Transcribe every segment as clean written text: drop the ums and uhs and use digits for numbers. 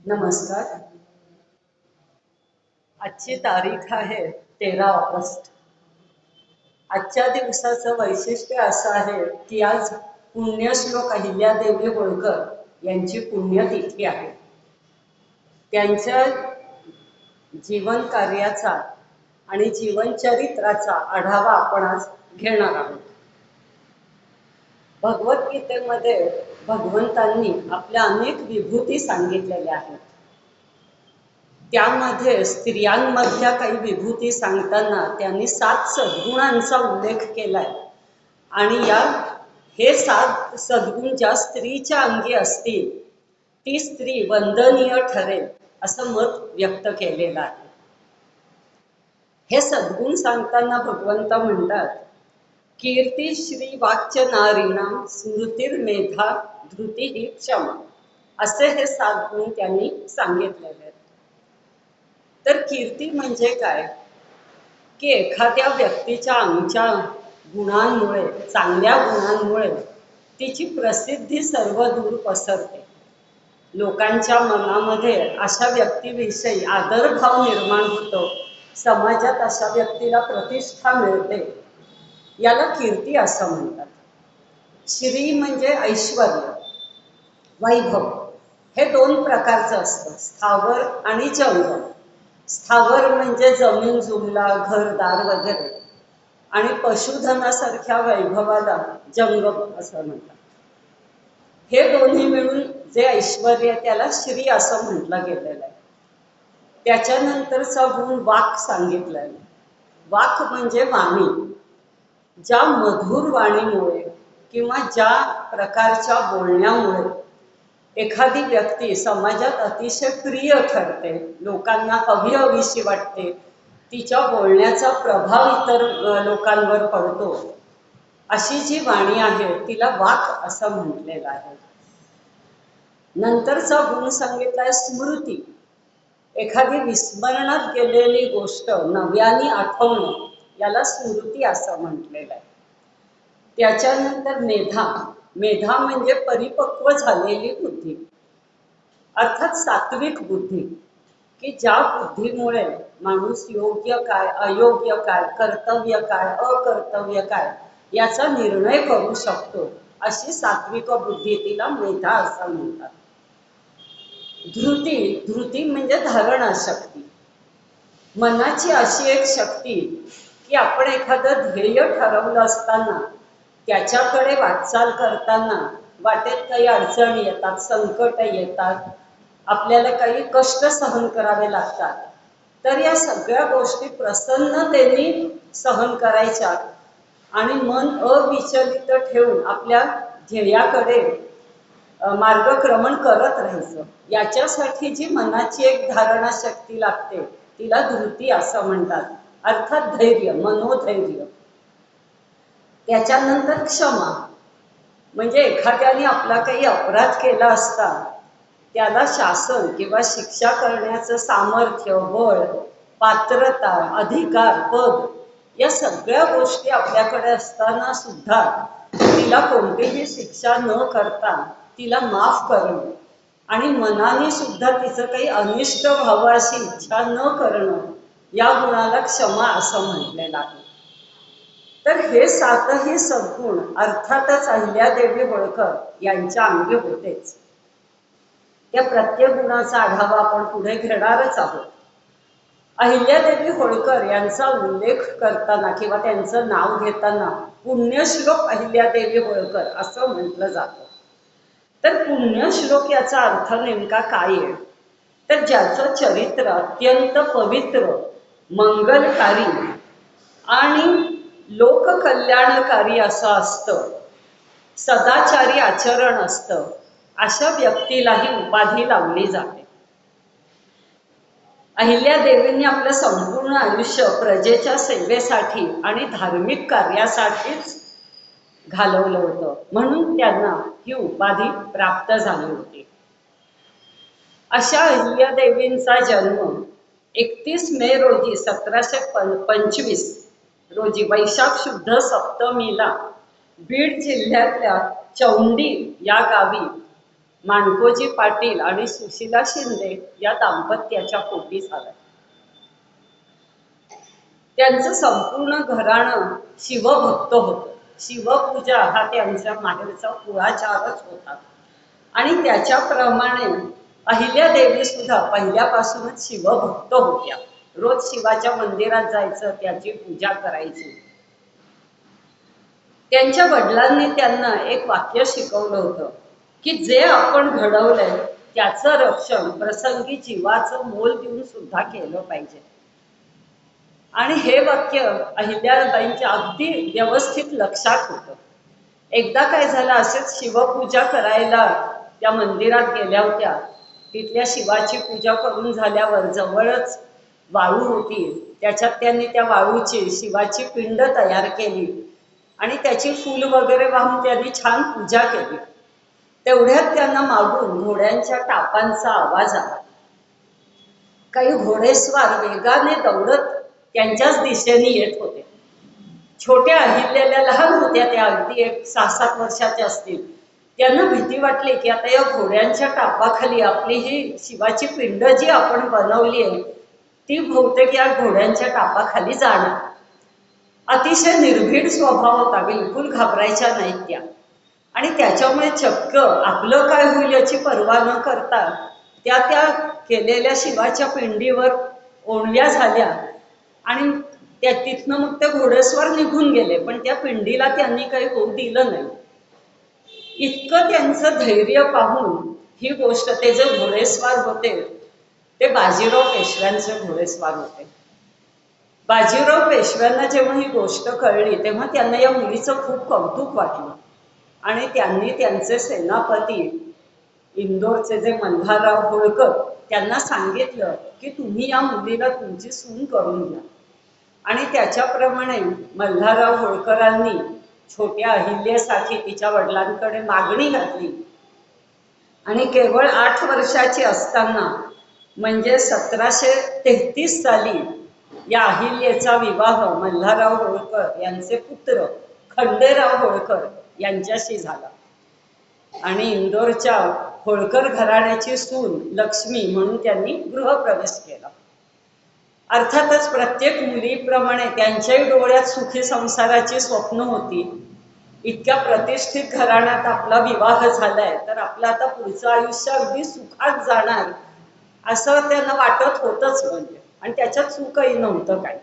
नमस्कार. आजची तारीख आहे 13 ऑगस्ट. आजच्या दिवसाचं वैशिष्ट्य असं आहे की आज पुण्यश्लोक अहिल्यादेवी होळकर यांची पुण्यतिथी आहे. त्यांच्या जीवन कार्याचा आणि जीवनचरित्राचा आढावा आपण आज घेणार आहोत. भगवद्गीतेमध्ये भगवंतांनी आपल्या अनेक विभूती सांगितलेल्या आहेत. त्यामध्ये स्त्रियांमधल्या काही विभूती सांगताना त्यांनी 7 सद्गुणांचा उल्लेख केलाय आणि हे 7 सद्गुण ज्या स्त्रीच्या अंगी असतील ती स्त्री वंदनीय ठरेल असं मत व्यक्त केलेलं आहे. हे सद्गुण सांगताना भगवंत म्हणतात, कीर्ती श्री वाच्य नारीणाम स्मृतिर्मेधा धृती ही क्षमा, असे हे 7 गुण त्यांनी सांगितलेले आहेत. तर कीर्ती म्हणजे काय की एखाद्या व्यक्तीच्या अंगच्या गुणांमुळे, चांगल्या गुणांमुळे तिची प्रसिद्धी सर्व दूर पसरते. लोकांच्या मनामध्ये अशा व्यक्तीविषयी आदरभाव निर्माण होतो. समाजात अशा व्यक्तीला प्रतिष्ठा मिळते. याला कीर्ती असं म्हणतात. श्री म्हणजे ऐश्वर्य, वैभव. हे 2 प्रकारचं असतं, स्थावर आणि जंगम. स्थावर म्हणजे जमीन जुमला, घरदार वगैरे, आणि पशुधनासारख्या वैभवाला जंगम असं म्हणतात. हे दोन्ही मिळून जे ऐश्वर्य त्याला श्री असं म्हटलं गेलेलं आहे. त्याच्यानंतरचा गुण वाक सांगितलाय. वाक म्हणजे वाणी. ज्या मधुर वाणीमुळे किंवा ज्या प्रकारच्या बोलण्यामुळे एखादी व्यक्ती समाजात अतिशय प्रिय ठरते, लोकांना हवीहवीशी वाटते, तिच्या बोलण्याचा प्रभाव इतर लोकांवर पडतो, अशी जी वाणी आहे तिला वाक असं म्हटलेलं आहे. नंतरचा गुण सांगितलाय स्मृती. एखादी विस्मरणात गेलेली गोष्ट नव्याने आठवणं, याला स्मृती असं म्हटलेलं आहे. त्याच्यानंतर मेधा. मेधा म्हणजे परिपक्व झालेली बुद्धी, अर्थात सात्विक बुद्धी, की ज्या बुद्धीमुळे माणूस योग्य काय, अयोग्य काय, कर्तव्य काय, अकर्तव्य काय याचा निर्णय करू शकतो, अशी सात्विक बुद्धी, तिला मेधा असं म्हणतात. धृती. धृती म्हणजे धारणाशक्ती. मनाची अशी एक शक्ती की आपण एखादं ध्येय ठरवलं असताना त्याच्याकडे वाटचाल करताना वाटेत काही अडचणी येतात, संकट येतात, आपल्याला काही कष्ट सहन करावे लागतात, तर या सगळ्या गोष्टी प्रसन्नतेने सहन करायच्या आणि मन अविचलित ठेवून आपल्या ध्येयाकडे मार्गक्रमण करत राहायचं. याच्यासाठी जी मनाची एक धारणा शक्ती लागते तिला धृती असं म्हणतात, अर्थात धैर्य, मनोधैर्य. त्याच्यानंतर क्षमा. म्हणजे एखाद्याने आपला काही अपराध केला असता त्याला शासन किंवा शिक्षा करण्याचं सामर्थ्य, बळ, पात्रता, अधिकार, पद या सगळ्या गोष्टी आपल्याकडे असताना सुद्धा तिला कोणतीही शिक्षा न करता तिला माफ करणं आणि मनाने सुद्धा तिचं काही अनिष्ट व्हावं अशी इच्छा न करणं, या गुणाला क्षमा असं म्हटलेलं आहे. तर हे 7ही सद्गुण अर्थातच अहिल्यादेवी होळकर यांच्या अंगी होतेच. त्या प्रत्येक गुणाचा आढावा आपण पुढे घेणारच आहोत. अहिल्यादेवी होळकर यांचा उल्लेख करताना किंवा त्यांचं नाव घेताना पुण्यश्लोक अहिल्यादेवी होळकर असं म्हटलं जातं. तर पुण्यश्लोक याचा अर्थ नेमका काय आहे, तर ज्याचं चरित्र अत्यंत पवित्र, मंगलकारी आणि लोककल्याणकारी असं असतं, सदाचारी आचरण असतं, अशा व्यक्तीला ही उपाधी लावली जाते. अहिल्यादेवींनी आपलं संपूर्ण आयुष्य प्रजेच्या सेवेसाठी आणि धार्मिक कार्यासाठीच घालवलं होतं, म्हणून त्यांना ही उपाधी प्राप्त झाली होती. अशा अहिल्यादेवींचा जन्म 31 मे रोजी 1725 रोजी वैशाख शुद्ध सप्तमीला बीड जिल्ह्यातल्या चौंडी या गावी माणकोजी पाटील आणि सुशीला शिंदे या दाम्पत्याच्या पोटी झाला. त्यांचं संपूर्ण घराणं शिवभक्त होतं. शिवपूजा हा त्यांच्या माहेरचा कुळाचारच होता. आणि त्याच्याप्रमाणे अहिल्यादेवी सुद्धा पहिल्यापासूनच शिवभक्त होत्या. रोज शिवाच्या मंदिरात जायचं, त्याची पूजा करायची. त्यांच्या वडिलांनी त्यांना एक वाक्य शिकवलं होतं की जे आपण घडवलंय त्याचं रक्षण प्रसंगी जीवाचं मोल देऊन सुद्धा केलं पाहिजे. आणि हे वाक्य अहिल्याबाईंच्या अगदी व्यवस्थित लक्षात होतं. एकदा काय झालं, असेच शिवपूजा करायला त्या मंदिरात गेल्या होत्या. तिथल्या शिवाची पूजा करून झाल्यावर जवळच वाळू होती, त्याच्यात त्यांनी त्या वाळूची शिवाची पिंड तयार केली आणि त्याची फूल वगैरे वाहून त्यांनी छान पूजा केली. तेवढ्यात त्यांना मागून घोड्यांच्या टापांचा आवाज आला. काही घोडेस्वार वेगाने दौडत त्यांच्याच दिशेने येत होते. छोट्या अहिल्याला, लहान होत्या त्या, अगदी एक 6-7 वर्षाच्या असतील. त्यांना भीती वाटली की आता या घोड्यांच्या टापाखाली आपली ही शिवाची पिंड जी आपण बनवली आहे ती बहुतेक या घोड्यांच्या टापाखाली जाणार. अतिशय निर्भीड स्वभाव होता, बिलकुल घाबरायच्या नाहीत त्या. आणि त्याच्यामुळे चक्क आपलं काय होईल याची पर्वा न करता त्या त्या केलेल्या शिवाच्या पिंडीवर ओढल्या झाल्या आणि त्या तिथनं मग ते घोडेस्वार निघून गेले. पण त्या पिंडीला त्यांनी काही होऊ दिलं नाही. इतकं त्यांचं धैर्य पाहून ही गोष्ट, ते जे घोडेस्वार होते ते बाजीराव पेशव्यांचे घोडेस्वार होते. बाजीराव पेशव्यांना जेव्हा ही गोष्ट कळली तेव्हा त्यांना या मुलीचं खूप कौतुक वाटलं आणि त्यांनी त्यांचे सेनापती इंदोरचे जे मल्हारराव होळकर त्यांना सांगितलं की तुम्ही या मुलीला तुमची सून करून घ्या. आणि त्याच्याप्रमाणे मल्हारराव होळकरांनी छोट्या अहिल्यासाठी तिच्या वडिलांकडे मागणी घातली आणि केवळ 8 वर्षाची असताना म्हणजे 1733 साली या अहिल्याचा विवाह मल्हारराव होळकर यांचे पुत्र खंडेराव होळकर यांच्याशी झाला आणि इंदोरच्या होळकर घराण्याची सून लक्ष्मी म्हणून त्यांनी गृहप्रवेश केला. अर्थातच प्रत्येक मुलीप्रमाणे त्यांच्याही डोळ्यात सुखी संसाराची स्वप्न होती. इतक्या प्रतिष्ठित घराण्यात आपला विवाह झालाय तर आपलं आता पुढचं आयुष्य अगदी सुखात जाणार असं त्यांना वाटत होतच म्हणजे, आणि त्याच्यात सुखही नव्हतं काय.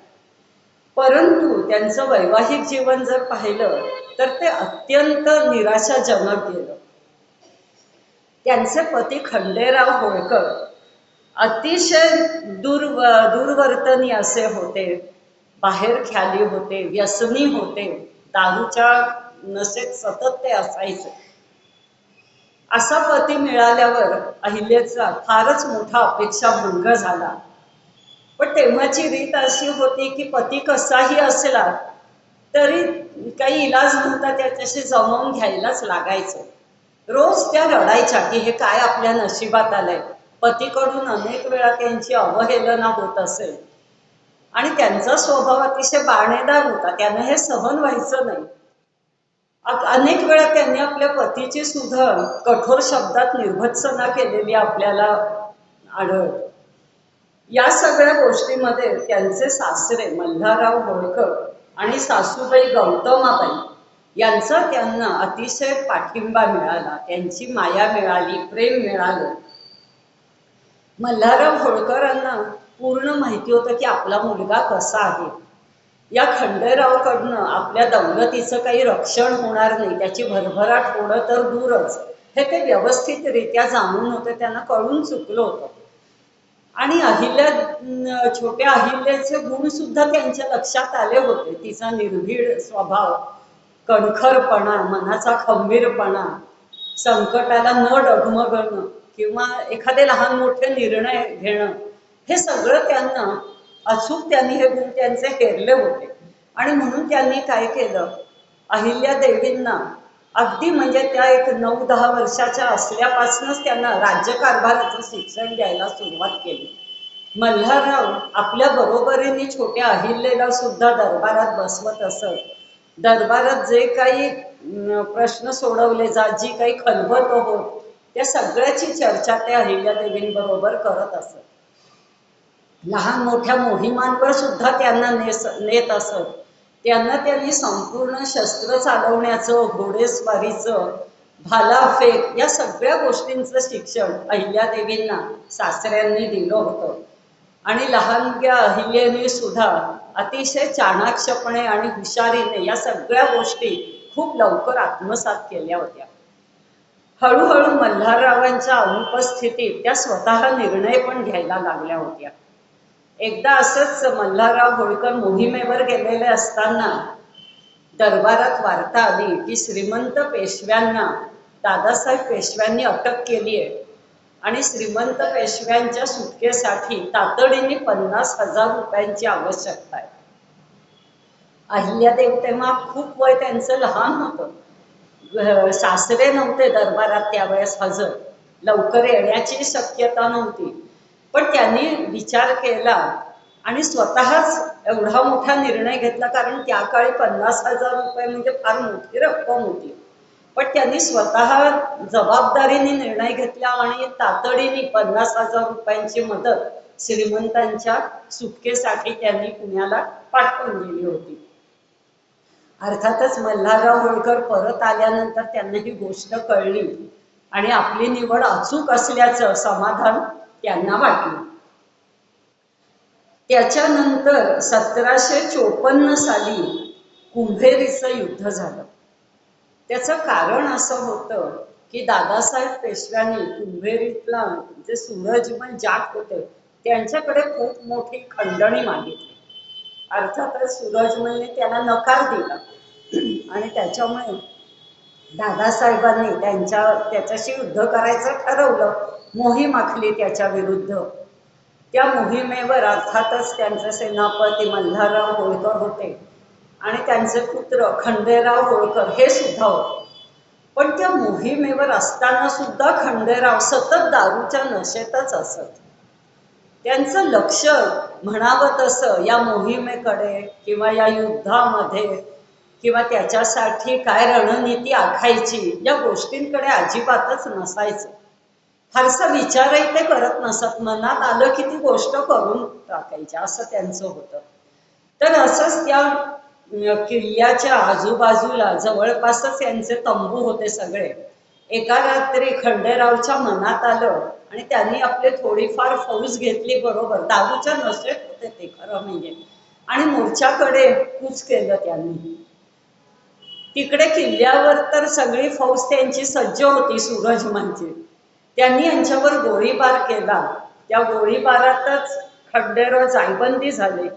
परंतु त्यांचं वैवाहिक जीवन जर पाहिलं तर ते अत्यंत निराशाजनक गेलं. त्यांचे पती खंडेराव होळकर अतिशय दुर्वर्तनी असे होते, बाहेर ख्याली होते, व्यसनी होते, दारूच्या नशेत सतत ते असायचे. असा पती मिळाल्यावर अहिल्याचा फारच मोठा अपेक्षाभंग झाला. पण तेव्हाची रीत अशी होती की पती कसाही असला तरी काही इलाज नव्हता, त्याच्याशी जमवून घ्यायलाच लागायचं. रोज त्या रडायच्या की हे काय आपल्या नशिबात आलंय. पतीकडून अनेक वेळा त्यांची अवहेलना होत असेल आणि त्यांचा स्वभाव अतिशय बाणेदार होता, त्यांना हे सहन व्हायचं नाही. अनेक वेळा त्यांनी आपल्या पतीची सुद्धा कठोर शब्दात निर्भत्सना केलेली आपल्याला आढळते. या सगळ्या गोष्टीमध्ये त्यांचे सासरे मल्हारराव होळकर आणि सासूबाई गौतमाबाई यांचा त्यांना अतिशय पाठिंबा मिळाला, त्यांची माया मिळाली, प्रेम मिळालं. मल्हारराव होळकरांना पूर्ण माहिती होतं की आपला मुलगा कसा आहे. या खंडेरावकडनं आपल्या दौलतीचं काही रक्षण होणार नाही, त्याची भरभराट होणं तर दूरच, हे ते व्यवस्थितरित्या जाणून होते, त्यांना कळून चुकलं होतं. आणि छोट्या अहिल्याचे गुण सुद्धा त्यांच्या लक्षात आले होते. तिचा निर्भीड स्वभाव, कणखरपणा, मनाचा खंबीरपणा, संकटाला न डगमगणं किंवा एखादे लहान मोठे निर्णय घेणं, हे सगळं त्यांना अचूक त्यांनी हे गुण त्यांचे हेरले होते. आणि म्हणून त्यांनी काय केलं, अहिल्यादेवींना अगदी म्हणजे त्या एक 9-10 वर्षाच्या असल्यापासूनच त्यांना राज्यकारभाराचं शिक्षण द्यायला सुरुवात केली. मल्हारराव आपल्या बरोबरीने छोट्या अहिल्याला सुद्धा दरबारात बसवत असत. दरबारात जे काही प्रश्न सोडवले जात, जी काही खलबत होत त्या सगळ्याची चर्चा ते अहिल्यादेवींबरोबर करत असत. लहान मोठ्या मोहिमांवर सुद्धा त्यांना नेत असत. त्यांनी संपूर्ण शस्त्र चालवण्याचं, घोडेस्वारीचं, भालाफेक या सगळ्या गोष्टींचं शिक्षण अहिल्यादेवींना सासऱ्यांनी दिलं होतं. आणि लहानग्या अहिल्याने सुद्धा अतिशय चाणाक्षपणे आणि हुशारीने या सगळ्या गोष्टी खूप लवकर आत्मसात केल्या होत्या. हळूहळू मल्हाररावांच्या अनुपस्थितीत त्या स्वतः निर्णय पण घ्यायला लागल्या होत्या. एकदा असंच मल्हारराव होळकर मोहिमेवर गेलेले असताना दरबारात वार्ता आली की श्रीमंत पेशव्यांना दादासाहेब पेशव्यांनी अटक केली आहे आणि श्रीमंत पेशव्यांच्या सुटकेसाठी तातडीने 50,000 रुपयांची आवश्यकता आहे. अहिल्यादेवी तेव्हा खूप वय त्यांचं लहान होतं. सासरे नव्हते दरबारात त्यावेळेस हजर, लवकर येण्याची शक्यता नव्हती. पण त्यांनी विचार केला आणि स्वतःच एवढा मोठा निर्णय घेतला, कारण त्या काळी 50,000 रुपये म्हणजे फार मोठी रक्कम होती. पण त्यांनी स्वतः जबाबदारीने निर्णय घेतला आणि तातडीने 50,000 रुपयांची मदत श्रीमंतांच्या सुटकेसाठी त्यांनी पुण्याला पाठवून दिली होती. अर्थातच मल्हारराव होळकर परत आल्यानंतर त्यांना ही गोष्ट कळली आणि आपली निवड अचूक असल्याचं समाधान त्यांना वाटलं. त्याच्यानंतर 1754 साली कुंभेरीचं युद्ध झालं. त्याचं कारण असं होतं की दादासाहेब पेशव्यांनी कुंभेरीतला जे सूरजमल जाट होते त्यांच्याकडे खूप मोठी खंडणी मागितली. अर्थातच सूरजमलने त्याला नकार दिला आणि त्याच्यामुळे दादासाहेबांनी त्याच्याशी युद्ध करायचं ठरवलं. मोहीम आखली त्याच्या विरुद्ध. त्या मोहिमेवर अर्थातच त्यांचे सेनापती मल्हारराव होळकर होते आणि त्यांचे पुत्र खंडेराव होळकर हे सुद्धा होते. पण त्या मोहिमेवर असताना सुद्धा खंडेराव सतत दारूच्या नशेतच असत. त्यांचं लक्ष म्हणावं तसं या मोहिमेकडे किंवा या युद्धामध्ये किंवा त्याच्यासाठी काय रणनीती आखायची या गोष्टींकडे अजिबातच नसायचं. फारसा विचारही ते करत नसत. मनात आलं की ती गोष्ट करून टाकायची असं त्यांचं होतं. तर असंच त्या किल्ल्याच्या आजूबाजूला जवळपासच यांचे तंबू होते सगळे. एका रात्री खंडेरावच्या मनात आलं आणि त्यांनी आपली थोडीफार फौज घेतली बरोबर. दारूच्या नशेत होते ते खरं म्हणजे. आणि मोर्चाकडे कूच केलं त्यांनी. तिकडे किल्ल्यावर तर सगळी फौज त्यांची सज्ज होती सूरजमलची. त्यांनी यांच्यावर गोळीबार केला. त्या गोळीबारातच खंडेराव जायबंदी झाले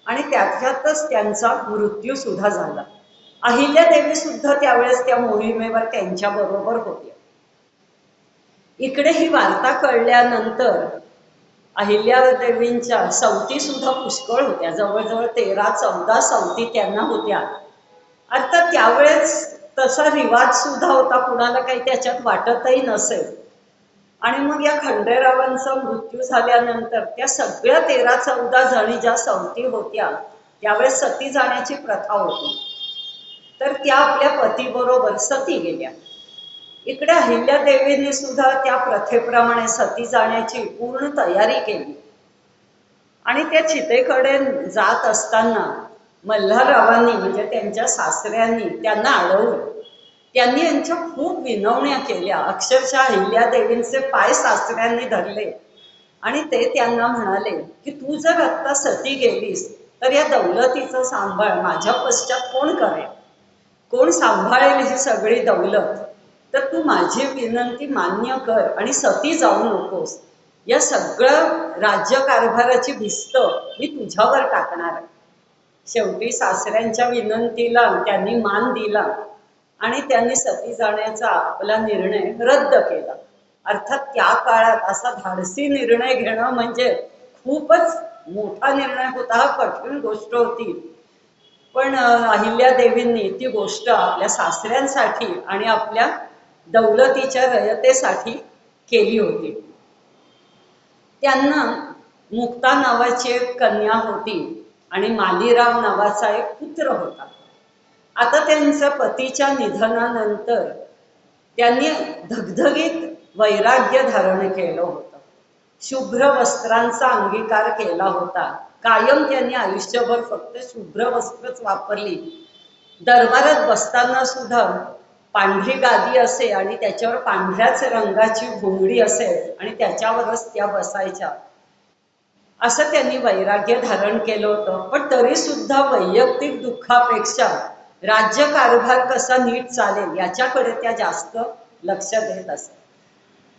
आणि त्याच्यातच त्यांचा मृत्यू सुद्धा झाला. अहिल्यादेवी सुद्धा त्यावेळेस त्या मोहिमेवर त्यांच्या बरोबर होत्या. इकडे ही वार्ता कळल्यानंतर अहिल्यादेवींच्या सवती सुद्धा पुष्कळ होत्या. जवळजवळ 13-14 सवती त्यांना होत्या. अर्थात त्यावेळेस तसा रिवाज सुद्धा होता, कुणाला काही त्याच्यात वाटतही नसेल. आणि मग या खंडेरावांचा मृत्यू झाल्यानंतर त्या सगळ्या 13-14 जणी ज्या सवती होत्या त्यावेळेस सती जाण्याची प्रथा होती. तर त्या आपल्या पतीबरोबर सती गेल्या. इकडे अहिल्यादेवींनी सुद्धा त्या प्रथेप्रमाणे सती जाण्याची पूर्ण तयारी केली आणि त्या चितेकडे जात असताना मल्हाररावांनी म्हणजे त्यांच्या सासऱ्यांनी त्यांना अडवलं. त्यांनी यांच्या खूप विनवण्या केल्या. अक्षरशः अहिल्यादेवींचे पाय सासऱ्यांनी धरले आणि ते त्यांना म्हणाले की तू जर आत्ता सती गेलीस तर या दौलतीचं सांभाळ माझ्या पश्चात कोण करेल, कोण सांभाळेल ही सगळी दौलत. तर तू माझी विनंती मान्य कर आणि सती जाऊ नकोस. या सगळं राज्यकारभाराची भिस्त मी तुझ्यावर टाकणार आहे. शेवटी सासऱ्यांच्या विनंतीला त्यांनी मान दिला आणि त्यांनी सती जाण्याचा आपला निर्णय रद्द केला. अर्थात त्या काळात असा धाडसी निर्णय घेणं म्हणजे खूपच मोठा निर्णय होता. हा कठीण गोष्ट होती. पण अहिल्यादेवींनी ती गोष्ट आपल्या सासऱ्यांसाठी आणि आपल्या दौलतीच्या रयतेसाठी केली होती. त्यांना मुक्ता नावाची एक कन्या होती आणि मालीराव नावाचा एक पुत्र होता. आता त्यांच्या पतीच्या निधनानंतर त्यांनी धगधगीत वैराग्य धारण केलं होतं, शुभ्र वस्त्रांचा अंगीकार केला होता. कायम त्यांनी आयुष्यभर फक्त शुभ्र वस्त्रच वापरली. दरबारात बसताना सुद्धा पांढरी गादी असे आणि त्याच्यावर पांढऱ्याच रंगाची घोंगडी असेल आणि त्याच्यावरच त्या बसायच्या. असं त्यांनी वैराग्य धारण केलं होतं. पण तरी सुद्धा वैयक्तिक दुःखापेक्षा राज्यकारभार कसा नीट चालेल याच्याकडे त्या जास्त लक्ष देत असत.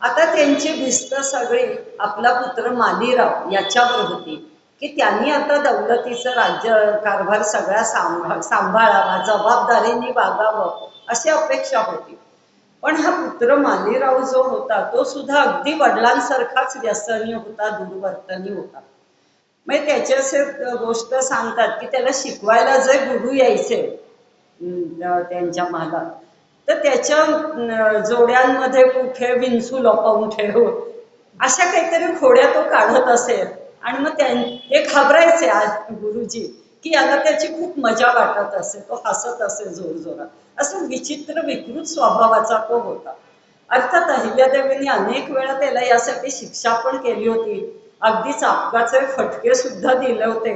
आता त्यांची भिस्त सगळी आपला पुत्र मालीराव याच्यावर होती की त्यांनी आता दौलतीचं राज्यकारभार सगळा सांभाळावा, जबाबदारीने वागावं अशी अपेक्षा होती. पण हा पुत्र मालीराव जो होता तो सुद्धा अगदी वडिलांसारखाच व्यसनी होता, दुर्वर्तनी होता. म्हणजे त्याची असे गोष्ट सांगतात की त्याला शिकवायला जे गुरु यायचे त्यांच्या महालात, तर त्याच्या जोड्यांमध्ये कुठे विंचू लपवून ठेव अशा काहीतरी खोड्या तो काढत असेल. आणि मग ते घाबरायचे आज गुरुजी की याला त्याची खूप मजा वाटत असे, तो हसत असे जोरजोरात. असं विचित्र विकृत स्वभावाचा तो होता. अर्थात अहिल्यादेवींनी अनेक वेळा त्याला यासाठी शिक्षा पण केली होती, अगदी चापकाचे फटके सुद्धा दिले होते,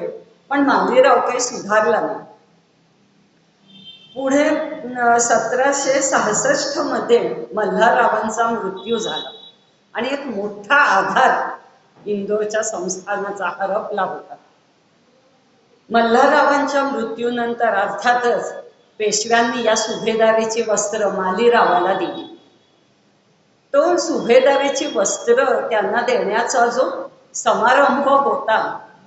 पण मालीराव काही सुधारला नाही. पुढे 1766 मध्ये मल्हाररावांचा मृत्यू झाला आणि एक मोठा आधार इंदोरच्या संस्थानाचा हरपला होता. मल्हाररावांच्या मृत्यूनंतर अर्थातच पेशव्यांनी या सुभेदारीची वस्त्र मालीरावाला दिली. तो सुभेदारीची वस्त्र त्यांना देण्याचा जो समारंभ होता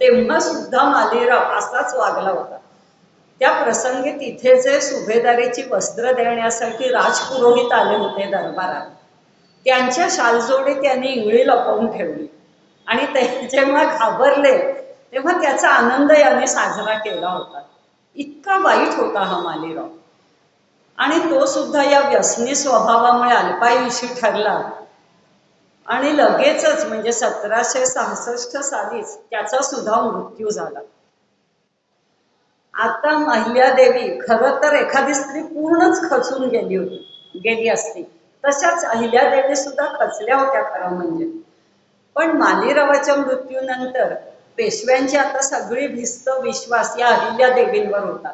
तेव्हा सुद्धा मालीराव असाच वागला होता. त्या प्रसंगी तिथे जे सुभेदारीची वस्त्र देण्यासाठी राजपुरोहित आले होते दरबारात, त्यांच्या शालजोडी त्यांनी इंगळी लपवून ठेवली आणि ते जेव्हा घाबरले तेव्हा त्याचा आनंद याने साजरा केला होता. इतका वाईट होता हा मालीराव. आणि तो सुद्धा या व्यसनी स्वभावामुळे अल्पायुषी ठरला आणि लगेचच म्हणजे 1766 सालीच त्याचा सुद्धा मृत्यू झाला. आता अहिल्यादेवी खरं तर एखादी स्त्री पूर्णच खचून गेली असती, तशाच अहिल्यादेवी सुद्धा खचल्या होत्या खरं म्हणजे. पण मालीरावाच्या मृत्यूनंतर पेशव्यांची आता सगळी भिस्त विश्वास या अहिल्यादेवींवर होता.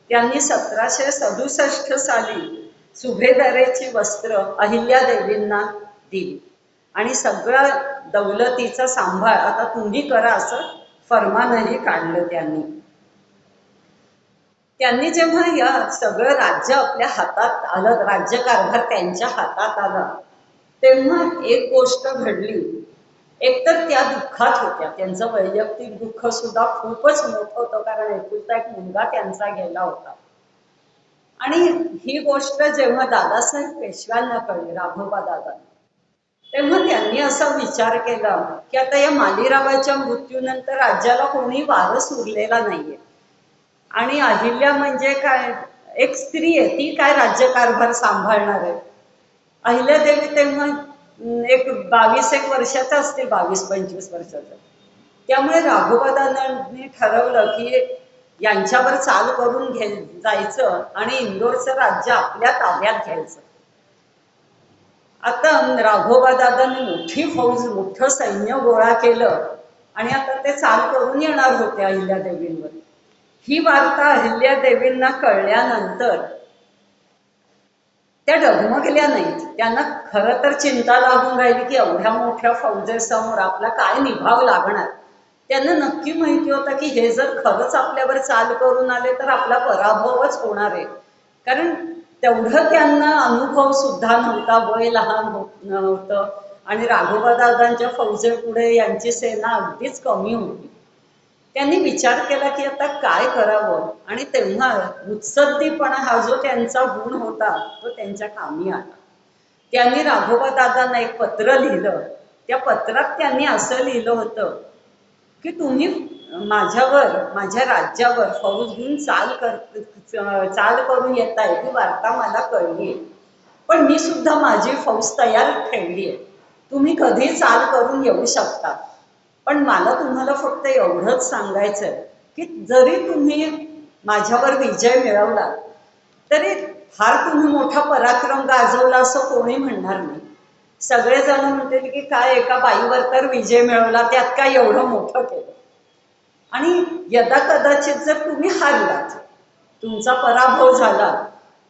त्यांनी 1767 साली सुभेदारीची वस्त्र अहिल्यादेवींना दिली आणि सगळा दौलतीचा सांभाळ आता तुम्ही करा असं फरमानही काढलं त्यांनी. त्यांनी जेव्हा या सगळं राज्य आपल्या हातात आलं, राज्यकारभार त्यांच्या हातात आला, तेव्हा एक गोष्ट घडली. एकतर त्या दुःखात होत्या, त्यांचं वैयक्तिक दुःख सुद्धा खूपच मोठं होतं, कारण एकुलता एक मुलगा त्यांचा गेला होता. आणि ही गोष्ट जेव्हा दादासाहेब पेशव्यांना कळली, राघोबा दादांना, तेव्हा त्यांनी असा विचार केला की आता या मालीरावाच्या मृत्यूनंतर राज्याला कोणी वारस उरलेला नाहीये आणि अहिल्या म्हणजे काय, एक स्त्री आहे, ती काय राज्यकारभार सांभाळणार आहे. अहिल्यादेवी तेव्हा एक 22 वर्षाच्या असतील, 22-25 वर्षाच्या. त्यामुळे राघोबादादांनी ठरवलं की यांच्यावर चाल करून जायचं आणि इंदोरचं राज्य आपल्या ताब्यात घ्यायचं. आता राघोबादादांनी मोठी फौज, मोठं सैन्य गोळा केलं आणि आता ते चाल करून येणार होते अहिल्यादेवींवर. ही वार्ता अहिल्यादेवींना कळल्यानंतर त्या डगमगल्या नाहीत. त्यांना खरं तर चिंता लागून राहिली की एवढ्या मोठ्या फौजेसमोर आपला काय निभाव लागणार. त्यांना नक्की माहिती होतं की हे जर खरंच आपल्यावर चाल करून आले तर आपला पराभवच होणार आहे, कारण तेवढं त्यांना अनुभव सुद्धा नव्हता, वय लहान नव्हतं आणि राघोबादादांच्या फौजेपुढे यांची सेना अगदीच कमी होती. त्यांनी विचार केला की आता काय करावं आणि तेव्हा मुत्सद्दीपणा हा जो त्यांचा गुण होता तो त्यांच्या कामी आला. त्यांनी राघोबादादांना एक पत्र लिहिलं. त्या पत्रात त्यांनी असं लिहिलं होतं की तुम्ही माझ्यावर, माझ्या राज्यावर फौज घेऊन चाल करून येताय, ही वार्ता मला कळली आहे, पण मी सुद्धा माझी फौज तयार ठेवली आहे, तुम्ही कधी चाल करून येऊ शकता. पण मला तुम्हाला फक्त एवढंच सांगायचं आहे की जरी तुम्ही माझ्यावर विजय मिळवला तरी फार तुम्ही मोठा पराक्रम गाजवला असं कोणी म्हणणार नाही. सगळेजण म्हणतील की काय एका बाईवर तर विजय मिळवला, त्यात काय एवढं मोठं केलं. आणि यदा कदाचित जर तुम्ही हारलात, तुमचा पराभव झाला,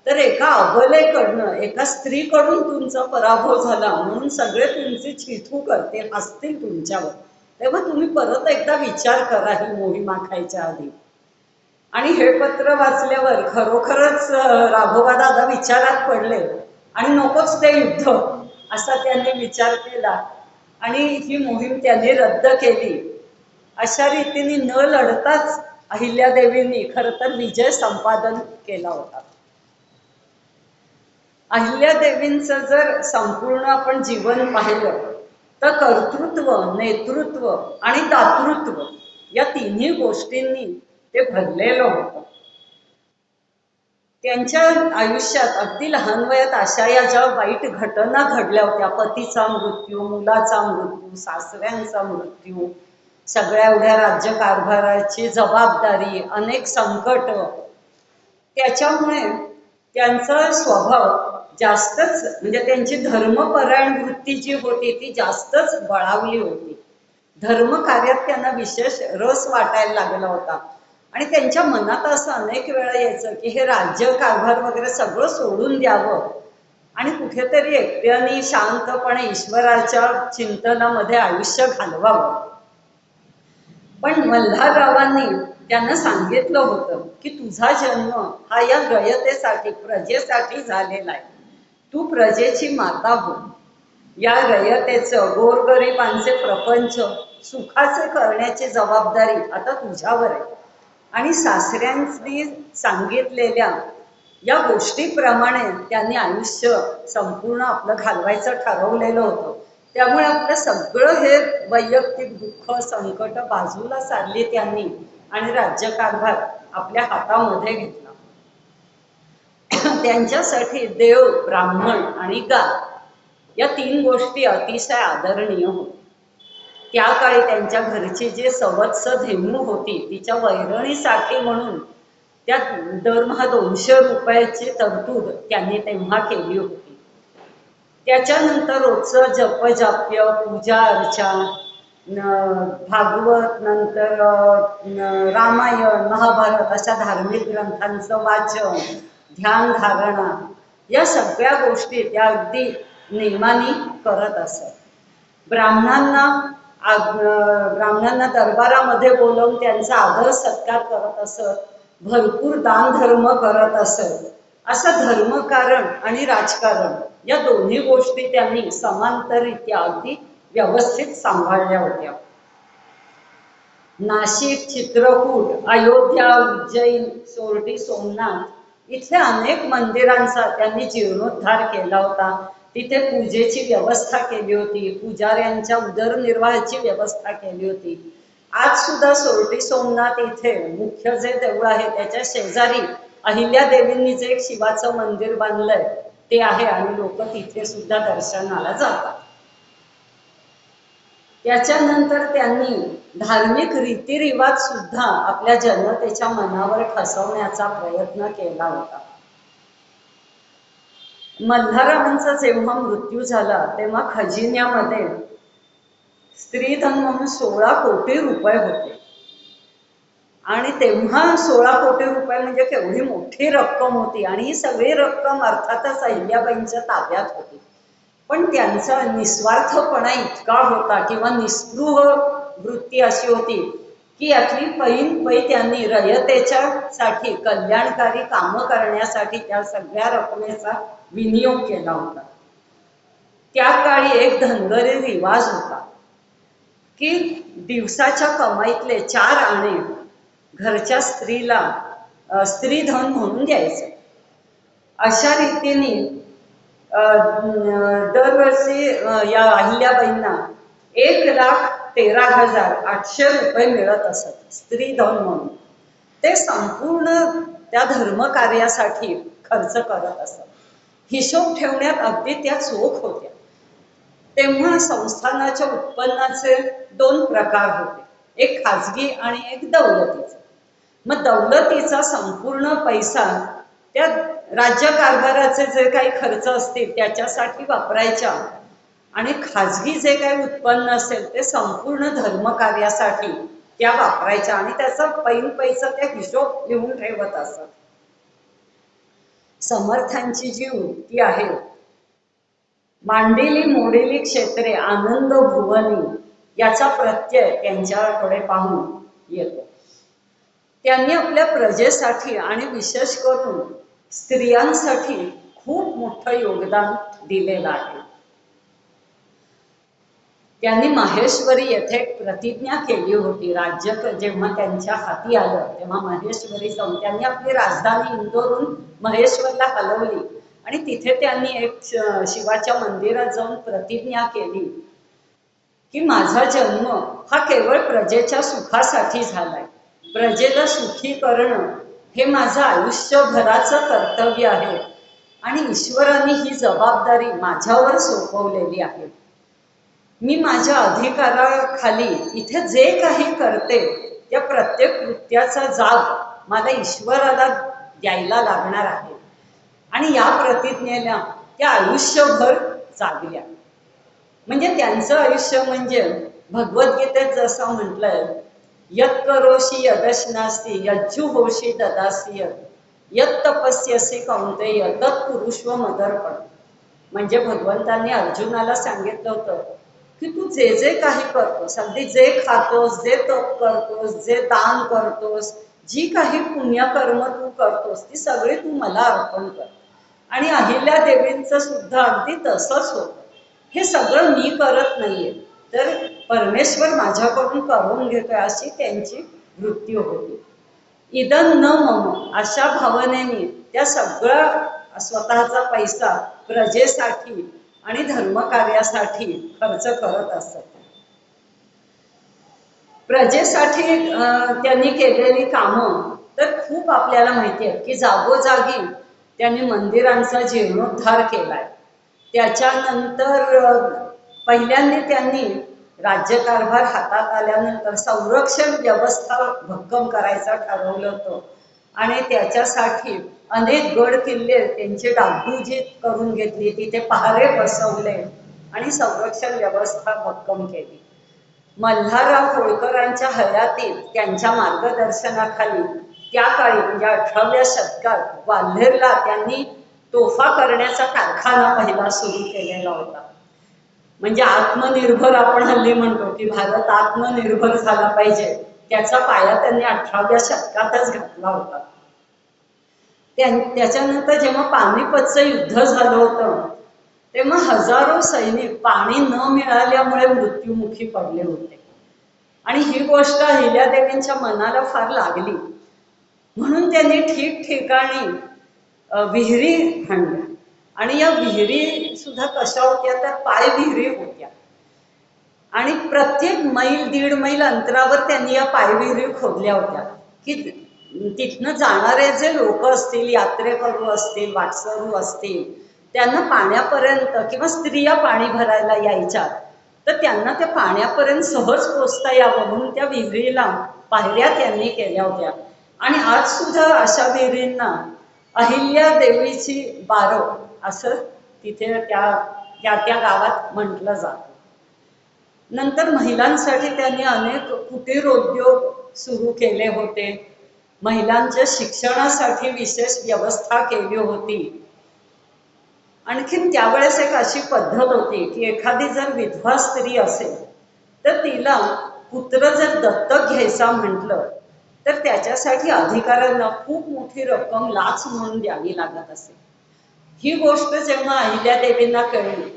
तर एका अबलेकडनं, एका स्त्रीकडून तुमचा पराभव झाला म्हणून सगळे तुमची चिथू करतील, हसतील तुमच्यावर. तेव्हा तुम्ही परत एकदा विचार करा ही मोहीम आखायच्या आधी. आणि हे पत्र वाचल्यावर खरोखरच राघोबा दादा विचारात पडले आणि नकोच ते युद्ध असा त्यांनी विचार केला आणि ही मोहीम त्यांनी रद्द केली. अशा रीतीने न लढताच अहिल्यादेवींनी खर तर विजय संपादन केला होता. अहिल्यादेवींचं जर संपूर्ण आपण जीवन पाहिलं तर कर्तृत्व, नेतृत्व आणि दातृत्व या तिन्ही गोष्टींनी ते भरलेलं होतं. त्यांच्या आयुष्यात अगदी लहान वयात अशा या ज्या वाईट घटना घडल्या होत्या, पतीचा मृत्यू, मुलाचा मृत्यू, सासऱ्यांचा मृत्यू, सगळ्या एवढ्या राज्यकारभाराची जबाबदारी, अनेक संकट, त्याच्यामुळे त्यांचा स्वभाव जास्तच म्हणजे त्यांची धर्मपरायण वृत्ती जी होती ती जास्तच बळावली होती. धर्मकार्यात त्यांना विशेष रस वाटायला लागला होता आणि त्यांच्या मनात असं अनेक वेळा यायचं की हे राज्यकारभार वगैरे सगळं सोडून द्यावं आणि कुठेतरी एकट्याने शांतपणे ईश्वराच्या चिंतनामध्ये आयुष्य घालवावं. पण मल्हाररावांनी त्यांना सांगितलं होतं की तुझा जन्म हा या रयतेसाठी, प्रजेसाठी झालेला आहे. तू प्रजेची माता हो. या रयतेचं, गोरगरिबांचे प्रपंच सुखाचे करण्याची जबाबदारी आता तुझ्यावर आहे. आणि सासऱ्यांनी सांगितलेल्या या गोष्टीप्रमाणे त्यांनी आयुष्य संपूर्ण आपलं घालवायचं ठरवलेलं होतं. त्यामुळे आपलं सगळं हे वैयक्तिक दुःख, संकट बाजूला सारली त्यांनी आणि राज्यकारभार आपल्या हातामध्ये घेतला. त्यांच्यासाठी देव, ब्राह्मण आणि गाय या तीन गोष्टी अतिशय आदरणीय होत्या. त्या काळी त्यांच्या घरची जे सवत्स धेनू होती तिच्या वैरणीसाठी म्हणून त्या दरमहा 200 रुपयाची तरतूद त्यांनी तेव्हा केली होती. त्याच्यानंतर रोजचं जपजाप्य, पूजा अर्चा, भागवत, नंतर रामायण, महाभारत अशा धार्मिक ग्रंथांचं वाचन, ध्यान धारणा या सगळ्या गोष्टी त्या अगदी नियमाने करत असत. ब्राह्मणांना दरबारामध्ये बोलवून त्यांचा आदर सत्कार करत असत, भरपूर दान धर्म करत असत. असं धर्मकारण आणि राजकारण या दोन्ही गोष्टी त्यांनी समांतररित्या अगदी व्यवस्थित सांभाळल्या होत्या. नाशिक, चित्रकूट, अयोध्या, उज्जैन, सोरटी, सोमनाथ इथल्या अनेक मंदिरांचा त्यांनी जीर्णोद्धार केला होता. तिथे पूजेची व्यवस्था केली होती, पुजाऱ्यांच्या उदरनिर्वाहाची व्यवस्था केली होती. आज सुद्धा सोरटी सोमनाथ इथे मुख्य जे देऊळ आहे त्याच्या शेजारी अहिल्यादेवींनी जे एक शिवाचं मंदिर बांधलंय ते आहे आणि लोक तिथे सुद्धा दर्शनाला जातात. त्याच्यानंतर त्यांनी धार्मिक रीतिरिवाज सुद्धा आपल्या जनतेच्या मनावर ठसवण्याचा प्रयत्न केला होता. मल्हाररावांचा जेव्हा मृत्यू झाला तेव्हा खजिन्यामध्ये स्त्रीधन म्हणून 16 कोटी रुपये होते. आणि तेव्हा 16 कोटी रुपये म्हणजे केवढी मोठी रक्कम होती आणि ही सगळी रक्कम अर्थातच अहिल्याबाईंच्या ताब्यात होती. पण त्यांचा निस्वार्थपणा इतका होता किंवा निस्पृह वृत्ती अशी होती की यातली पैन पै त्यांनी रयतेच्या साठी कल्याणकारी कामं करण्यासाठी त्या सगळ्या रकमेचा विनियोग केला होता. त्या काळी एक धनगरी रिवाज होता की दिवसाच्या कमाईतले 4 आणे घरच्या स्त्रीला स्त्रीधन म्हणून द्यायचं. अशा रीतीने दरवर्षी या अहिल्याबाईंना 1,13,800 रुपये मिळत असत स्त्रीधन म्हणून. ते संपूर्ण त्या धर्मकार्यासाठी खर्च करत असत. हिशोब ठेवण्यात अगदी त्या चोख होत्या. तेव्हा संस्थानाच्या उत्पन्नाचे 2 प्रकार होते, एक खाजगी आणि एक दौलतीचा. मग दौलतीचा संपूर्ण पैसा त्या राज्यकारभाराचे जे काही खर्च असतील त्याच्यासाठी वापरायच्या आणि खाजगी जे काही उत्पन्न असेल ते संपूर्ण धर्मकार्यासाठी त्या वापरायच्या आणि त्याचा पैसा त्या हिशोब लिहून ठेवत असत. समर्थांची जी वृत्ती आहे, मांडिली मोडिली क्षेत्रे आनंद भुवनी, याचा प्रत्यय त्यांच्याकडे पाहून येतो. त्यांनी आपल्या प्रजेसाठी आणि विशेष करून स्त्रियांसाठी खूप मोठं योगदान दिलेलं आहे. त्यांनी माहेश्वरी येथे प्रतिज्ञा केली होती. राज्य जेव्हा त्यांच्या हाती आलं तेव्हा माहेश्वरी जाऊन त्यांनी आपली राजधानी इंदोरून महेश्वरला हलवली आणि तिथे त्यांनी एक शिवाच्या मंदिरात जाऊन प्रतिज्ञा केली की माझा जन्म हा केवळ प्रजेच्या सुखासाठी झालाय. प्रजेला सुखी करणं हे माझं आयुष्यभराचं कर्तव्य आहे आणि ईश्वराने ही जबाबदारी माझ्यावर सोपवलेली आहे. मी माझ्या अधिकाराखाली इथे जे काही करते त्या प्रत्येक कृत्याचा जाग मला ईश्वराला द्यायला लागणार आहे. आणि या प्रतिज्ञेला त्या आयुष्यभर जागल्या. म्हणजे त्यांचं आयुष्य म्हणजे भगवद्गीतेत जसं म्हटलंय, यत् करोषि यदश्नासी यज्जु होषि ददासी यत् तपस्यसि कौंतेय तत्पुरुषव मदर्पण. म्हणजे भगवंतांनी अर्जुनाला सांगितलं होतं की तू जे जे काही करतोस, अगदी जे खातोस, जे तप करतोस, जे दान करतोस, जी काही पुण्यकर्म तू करतोस ती सगळी तू मला अर्पण कर. आणि अहिल्या देवींचं सुद्धा अगदी तसंच होतं. हे सगळं मी करत नाहीये, तर परमेश्वर माझ्याकडून करून घेतोय अशी त्यांची वृत्ती होती. इदं न मम अशा भावनेने त्या सगळा स्वतःचा पैसा प्रजेसाठी आणि धर्मकार्यासाठी खर्च करत असत. प्रजेसाठी त्यांनी केलेली कामं तर खूप आपल्याला माहिती आहे की जागोजागी त्यांनी मंदिरांचा जीर्णोद्धार केलाय. त्याच्यानंतर पहिल्यांदा त्यांनी राज्यकारभार हातात आल्यानंतर संरक्षण व्यवस्था भक्कम करायचं ठरवलं होतं आणि त्याच्यासाठी अनेक गड किल्ले त्यांची डागडुजी करून घेतली, तिथे पहारे बसवले आणि संरक्षण व्यवस्था भक्कम केली. मल्हारराव होळकरांच्या हयातीत त्यांच्या मार्गदर्शनाखाली त्या काळी म्हणजे 18व्या शतकात ग्वाल्हेरला त्यांनी तोफा करण्याचा कारखाना पहिला सुरू केलेला होता. म्हणजे आत्मनिर्भर आपण हल्ली म्हणतो की भारत आत्मनिर्भर झाला पाहिजे, त्याचा पाया त्यांनी 18व्या शतकातच घातला होता. त्याच्यानंतर जेव्हा पानिपतचं युद्ध झालं होतं तेव्हा हजारो सैनिक पाणी न मिळाल्यामुळे मृत्युमुखी पडले होते आणि ही गोष्ट अहिल्यादेवींच्या मनाला फार लागली. म्हणून त्यांनी ठिकठिकाणी विहिरी हाणल्या आणि या विहिरी सुद्धा कशा होत्या तर पाय विहिरी होत्या आणि प्रत्येक मैल 1.5 मैल अंतरावर त्यांनी या पायविहिरी खोदल्या होत्या की तिथनं जाणारे जे लोक असतील, यात्रेकरू असतील, वाटसरू असतील, त्यांना पाण्यापर्यंत किंवा स्त्रिया पाणी भरायला यायच्या तर त्यांना त्या पाण्यापर्यंत सहज पोचता यावं म्हणून त्या विहिरीला पायऱ्या त्यांनी केल्या होत्या. आणि आज सुद्धा अशा विहिरींना अहिल्या देवीची बारव असं तिथे त्या गावात म्हटलं जातं. नंतर महिलांसाठी त्यांनी अनेक कुटीर उद्योग सुरू केले होते. महिलांच्या शिक्षणासाठी विशेष व्यवस्था केली होती. आणखीन त्यावेळेस एक अशी पद्धत होती की एखादी जर विधवा स्त्री असेल तर तिला पुत्र जर दत्तक घ्यायचा म्हटलं तर त्याच्यासाठी अधिकाऱ्यांना खूप मोठी रक्कम लाच म्हणून द्यावी लागत असे. ही गोष्ट जेव्हा अहिल्यादेवींना कळली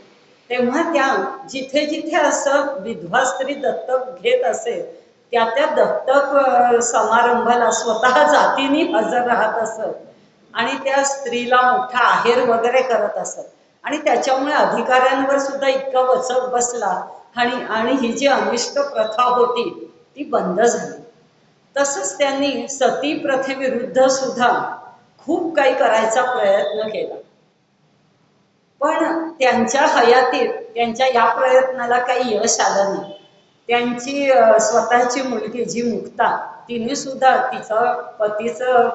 तेव्हा त्या जिथे जिथे असं विधवा स्त्री दत्तक घेत असेल त्या दत्तक समारंभाला स्वतः जातीने हजर राहत असत आणि त्या स्त्रीला मोठा आहेर वगैरे करत असत आणि त्याच्यामुळे अधिकाऱ्यांवर सुद्धा इतका वचक बसला आणि ही जी अनिष्ट प्रथा होती ती बंद झाली. तसंच त्यांनी सती प्रथेविरुद्ध सुद्धा खूप काही करायचा प्रयत्न केला. पण त्यांच्या हयातीत त्यांच्या या प्रयत्नाला काही यश आलं नाही. त्यांची स्वतःची मुलगी जी मुक्ता, तिने सुद्धा तिचा पतीचं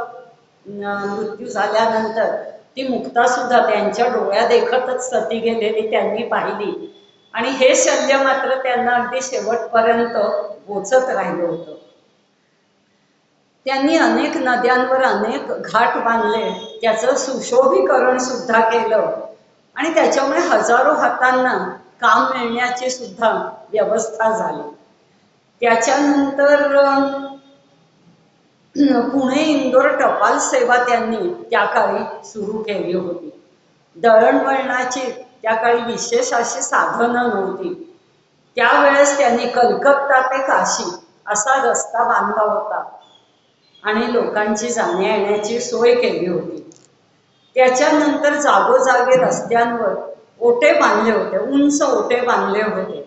मृत्यू झाल्यानंतर ती मुक्ता सुद्धा त्यांच्या डोळ्या देखतच सती गेलेली त्यांनी पाहिली आणि हे शल्य मात्र त्यांना अगदी शेवटपर्यंत पोचत राहिलं होतं. त्यांनी अनेक नद्यांवर अनेक घाट बांधले, त्याचं सुशोभीकरण सुद्धा केलं आणि त्याच्यामुळे हजारो हातांना काम मिळण्याची सुद्धा व्यवस्था झाली. त्याच्यानंतर पुणे इंदोर टपाल सेवा त्यांनी त्या काळी सुरू केली होती. दळणवळणाची त्या काळी विशेष अशी साधनं नव्हती. त्यावेळेस त्यांनी कलकत्ता ते काशी असा रस्ता बांधला होता आणि लोकांची जाण्या येण्याची सोय केली होती. त्याच्यानंतर जागोजागी रस्त्यांवर ओटे बांधले होते, उंच ओटे बांधले होते.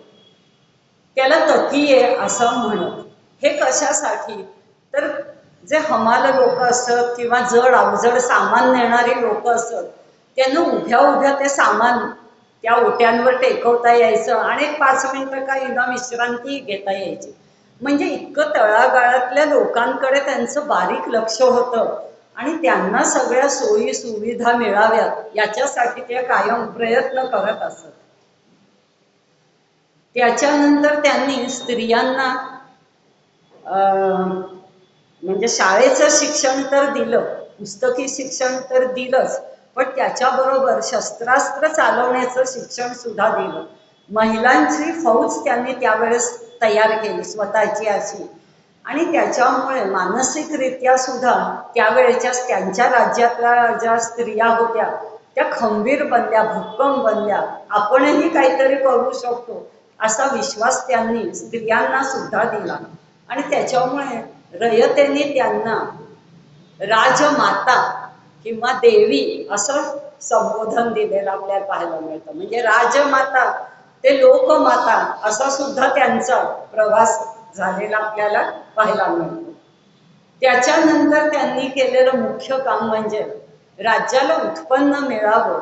त्याला तकिये असं म्हणत. हे कशासाठी? तर जे हमाल लोक असत किंवा जड अवजड सामान नेणारी लोक असत, त्यांना उभ्या उभ्या ते सामान त्या ओट्यांवर टेकवता यायचं आणि 5 मिनिटं काही ना विश्रांती घेता यायची. म्हणजे इतकं तळागाळातल्या लोकांकडे त्यांचं बारीक लक्ष होतं आणि त्यांना सगळ्या सोयी सुविधा मिळाव्यात याच्यासाठी ते कायम प्रयत्न करत असत. त्याच्यानंतर त्यांनी स्त्रियांना म्हणजे शाळेचं शिक्षण तर दिलं, पुस्तकी शिक्षण तर दिलंच, पण त्याच्याबरोबर शस्त्रास्त्र चालवण्याचं शिक्षण सुद्धा दिलं. महिलांची फौज त्यांनी त्यावेळेस तयार केली स्वतःची अशी, आणि त्याच्यामुळे मानसिकरित्या सुद्धा त्यावेळेच्या त्यांच्या राज्यातल्या ज्या स्त्रिया होत्या त्या खंबीर बनल्या, भक्कम बनल्या. आपणही काहीतरी करू शकतो असा विश्वास त्यांनी स्त्रियांना सुद्धा दिला आणि त्याच्यामुळे रयतेने त्यांना राजमाता किंवा देवी असं संबोधन दिलेलं आपल्याला पाहायला मिळतं. म्हणजे राजमाता ते लोकमाता असा सुद्धा त्यांचा प्रवास झालेला आपल्याला पाहायला मिळतो. त्याच्यानंतर त्यांनी केलेलं मुख्य काम म्हणजे राज्याला उत्पन्न मिळावं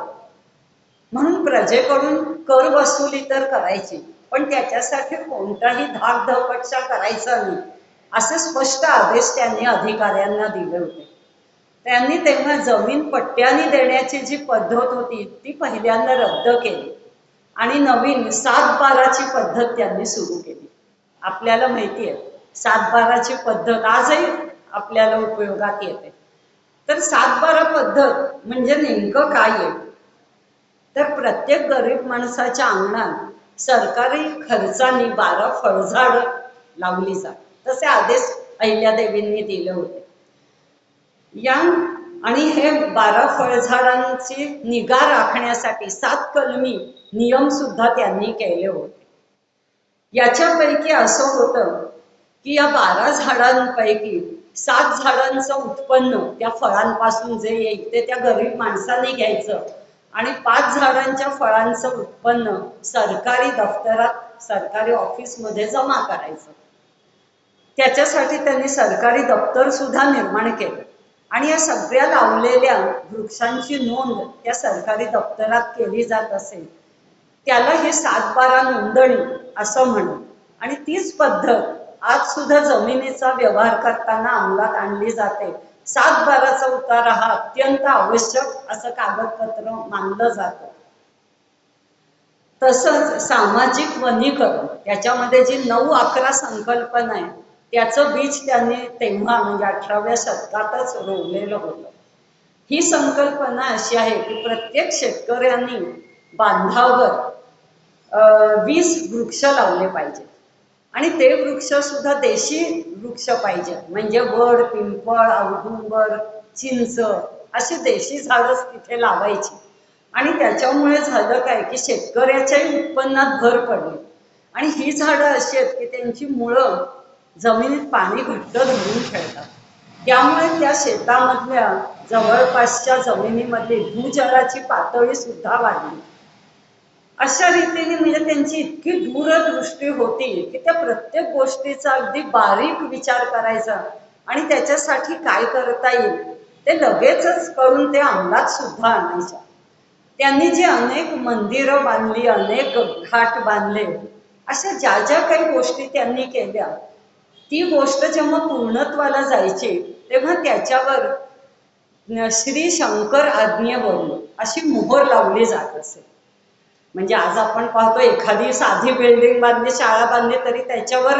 म्हणून प्रजेकडून कर वसुली तर करायची, पण त्याच्यासाठी कोणताही धाकधपटशा करायचा नाही असे स्पष्ट आदेश त्यांनी अधिकाऱ्यांना दिले होते. त्यांनी तेव्हा जमीन पट्ट्याने देण्याची जी पद्धत होती ती पहिल्यांदा रद्द केली आणि नवीन 7/12ची पद्धत त्यांनी सुरू केली. आपल्याला माहिती आहे 7/12ची पद्धत आजही आपल्याला उपयोगात येते. तर 7/12 पद्धत म्हणजे नेमकं काय आहे? तर प्रत्येक गरीब माणसाच्या अंगणात सरकारी खर्चाने 12 फळझाड लावली जात, तसे आदेश अहिल्यादेवींनी दिले होते. या आणि हे 12 फळझाडांची निगा राखण्यासाठी 7 कलमी नियम सुद्धा त्यांनी केले होते. याच्यापैकी असं होतं की या 12 झाडांपैकी 7 झाडांचं उत्पन्न त्या फळांपासून जे येईल ते त्या गरीब माणसाने घ्यायचं आणि 5 झाडांच्या फळांचं उत्पन्न सरकारी दफ्तरात, सरकारी ऑफिसमध्ये जमा करायचं. त्याच्यासाठी त्यांनी सरकारी दप्तर सुद्धा निर्माण केलं आणि या सगळ्या लावलेल्या वृक्षांची नोंद त्या सरकारी दप्तरात केली जात असेल. त्याला हे 7/12 नोंदणी असं म्हणत आणि तीच पद्धत आज सुद्धा जमिनीचा व्यवहार करताना अंमलात आणली जाते. 7/12चा उतारा हा अत्यंत आवश्यक असं कागदपत्र मानलं जातं. तसंच सामाजिक वनीकरण, त्याच्यामध्ये जी 9-11 संकल्पना आहे त्याचं बीज त्यांनी तेव्हा म्हणजे 18व्या शतकातच रोवलेलं होतं. ही संकल्पना अशी आहे की प्रत्येक शेतकऱ्यांनी बांधावर 20 वृक्ष लावले पाहिजेत आणि ते वृक्ष सुद्धा देशी वृक्ष पाहिजेत. म्हणजे वड, पिंपळ, औदुंबर, चिंच अशी देशी झाडच तिथे लावायची. आणि त्याच्यामुळे झालं काय की शेतकऱ्याच्याही उत्पन्नात भर पडली आणि ही झाडं अशी आहेत की त्यांची मुळं जमिनीत पाणी घट्ट धरून ठेवतात. त्यामुळे त्या शेतामधल्या जवळपासच्या जमिनीमधली भूजलाची पातळी सुद्धा वाढली. अशा रीतीने म्हणजे त्यांची इतकी दूरदृष्टी होती की त्या प्रत्येक गोष्टीचा अगदी बारीक विचार करायचा आणि त्याच्यासाठी काय करता येईल ते लगेचच करून ते अंमलात सुद्धा आणायच्या. त्यांनी जी अनेक मंदिरं बांधली, अनेक घाट बांधले, अशा ज्या ज्या काही गोष्टी त्यांनी केल्या, ती गोष्ट जेव्हा पूर्णत्वाला जायची तेव्हा त्याच्यावर श्री शंकर आज्ञेवरून अशी मोहर लावली जात असे. म्हणजे आज आपण पाहतो एखादी साधी बिल्डिंग बांधली, शाळा बांधली, तरी त्याच्यावर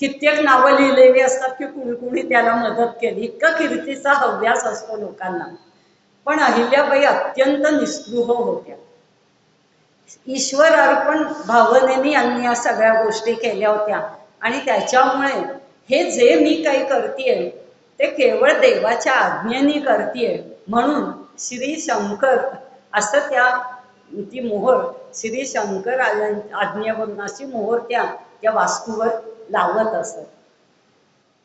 कित्येक नावं लिहिलेली असतात की कुणी त्याला मदत केली. इतका कीर्तीचा हव्यास असतो लोकांना. पण अहिल्याबाई अत्यंत निस्पृह होत्या. ईश्वर अर्पण भावनेने यांनी या सगळ्या गोष्टी केल्या होत्या. आणि त्याच्यामुळे हे जे मी काही करतेय ते केवळ देवाच्या आज्ञेने करतेय, म्हणून श्री शंकर असं ती मोहर श्री शंकर आज्ञेवरून अशी मोहर त्या वास्तूवर लावत असत.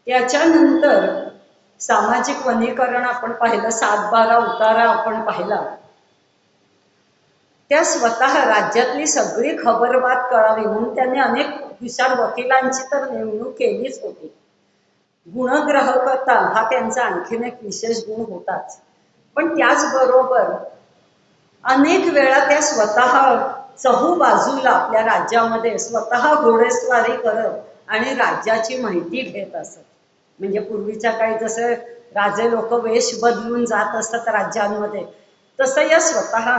त्याच्यानंतर सामाजिक वनीकरण आपण पाहिलं, 7-12 उतारा आपण पाहिला. त्या स्वतः राज्यातली सगळी खबरबात कळावी म्हणून त्यांनी अनेक हुशार वकिलांची तर नेमणूक केलीच होती. गुणग्राहकता हा त्यांचा आणखीन एक विशेष गुण होताच. पण त्याचबरोबर अनेक वेळा त्या स्वतः चहूबाजूला आपल्या राज्यामध्ये स्वतः घोडेस्वारी करत आणि राज्याची माहिती घेत असत. म्हणजे पूर्वीच्या काळी जसं राजे लोक वेश बदलून जात असत राज्यांमध्ये, तसं या स्वतः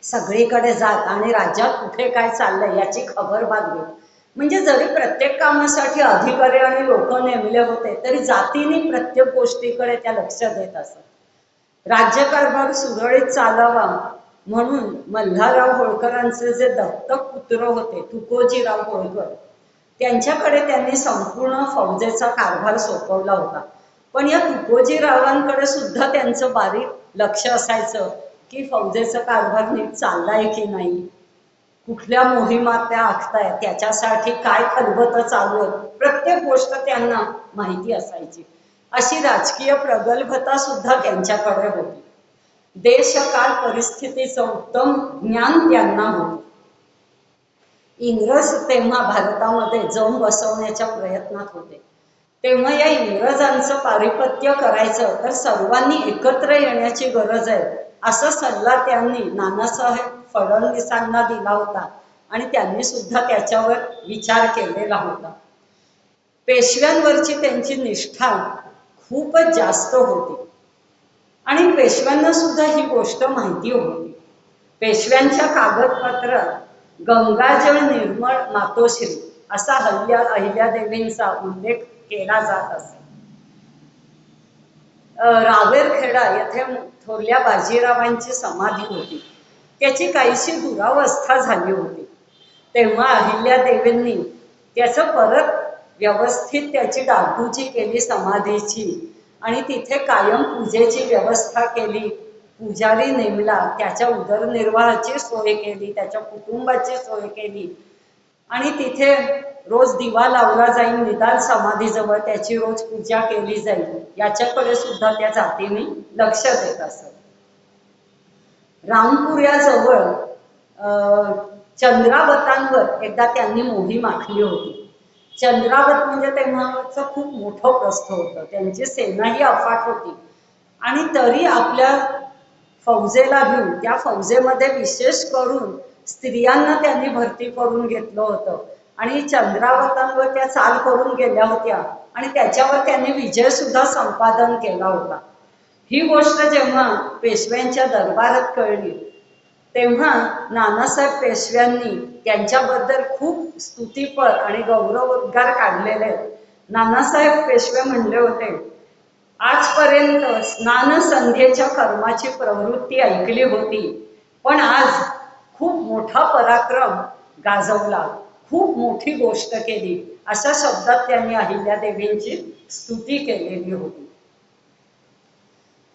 सगळीकडे जात आणि राज्यात कुठे काय चाललंय याची खबरबात घेत. म्हणजे जरी प्रत्येक कामासाठी अधिकारी आणि लोक नेमले होते, तरी जातीने प्रत्येक गोष्टीकडे त्या लक्ष देत असत. राज्यकारभार सुरळीत चालावा म्हणून मल्हारराव होळकरांचे जे दत्तक पुत्र होते तुकोजीराव होळकर, त्यांच्याकडे त्यांनी संपूर्ण फौजेचा कारभार सोपवला होता. पण या तुकोजीरावांकडे सुद्धा त्यांचं बारीक लक्ष असायचं की फौजेचा कारभार नीट चाललाय की नाही, कुठल्या मोहिमा त्या आखतायत, त्याच्यासाठी काय खलबत चालू आहे, प्रत्येक गोष्ट त्यांना माहिती असायची. अशी राजकीय प्रगल्भता सुद्धा त्यांच्याकडे होती. देशकाल परिस्थितीचं उत्तम ज्ञान त्यांना होते. इंग्रज तेव्हा भारतामध्ये जम बसवण्याच्या प्रयत्नात होते. तेव्हा या इंग्रजांचं पारिपत्य करायचं तर सर्वांनी एकत्र येण्याची गरज आहे, असा सल्ला त्यांनी नानासाहेब फडणवीसांना दिला होता आणि त्यांनी सुद्धा त्याच्यावर विचार केलेला होता. पेशव्यांवरची त्यांची निष्ठा खूपच जास्त होती आणि पेशव्यांना सुद्धा ही गोष्ट माहिती होती. पेशव्यांच्या कागदपत्रात गंगाजळ निर्मळ मातोश्री असा अहिल्यादेवींचा उल्लेख केला जात असे. रावेरखेडा येथे थोरल्या बाजीरावांची समाधी होती. त्याची काहीशी दुरावस्था झाली होती. तेव्हा अहिल्यादेवींनी त्याचं परत व्यवस्थित त्याची डागडुजी केली समाधीची आणि तिथे कायम पूजेची व्यवस्था केली. पुजारी नेमला, त्याच्या उदरनिर्वाहाची सोय केली, त्याच्या कुटुंबाची सोय केली आणि तिथे रोज दिवा लावला जाईल निदान समाधीजवळ, त्याची रोज पूजा केली जाईल, याच्याकडे सुद्धा त्या जातीने लक्ष देत असत. रामपूर या जवळ चंद्रावतांवर एकदा त्यांनी मोहीम आखली होती. चंद्रावत म्हणजे तेव्हाचं खूप मोठं प्रस्थ होतं, त्यांची सेनाही अफाट होती आणि तरी आपल्या फौजेला घेऊन त्या फौजेमध्ये विशेष करून स्त्रियांना त्यांनी भरती करून घेतलं होतं आणि चंद्रावतांवर त्या चाल करून गेल्या होत्या आणि त्याच्यावर त्यांनी विजय सुद्धा संपादन केला होता. ही गोष्ट जेव्हा पेशव्यांच्या दरबारात कळली तेव्हा नानासाहेब पेशव्यांनी त्यांच्याबद्दल खूप स्तुतीपर आणि गौरवोद्गार काढलेले आहेत. नानासाहेब पेशवे म्हणले होते, आजपर्यंत स्नान संध्येच्या कर्माची प्रवृत्ती ऐकली होती, पण आज खूप मोठा पराक्रम गाजवला, खूप मोठी गोष्ट केली, अशा शब्दात त्यांनी अहिल्यादेवींची स्तुती केलेली होती.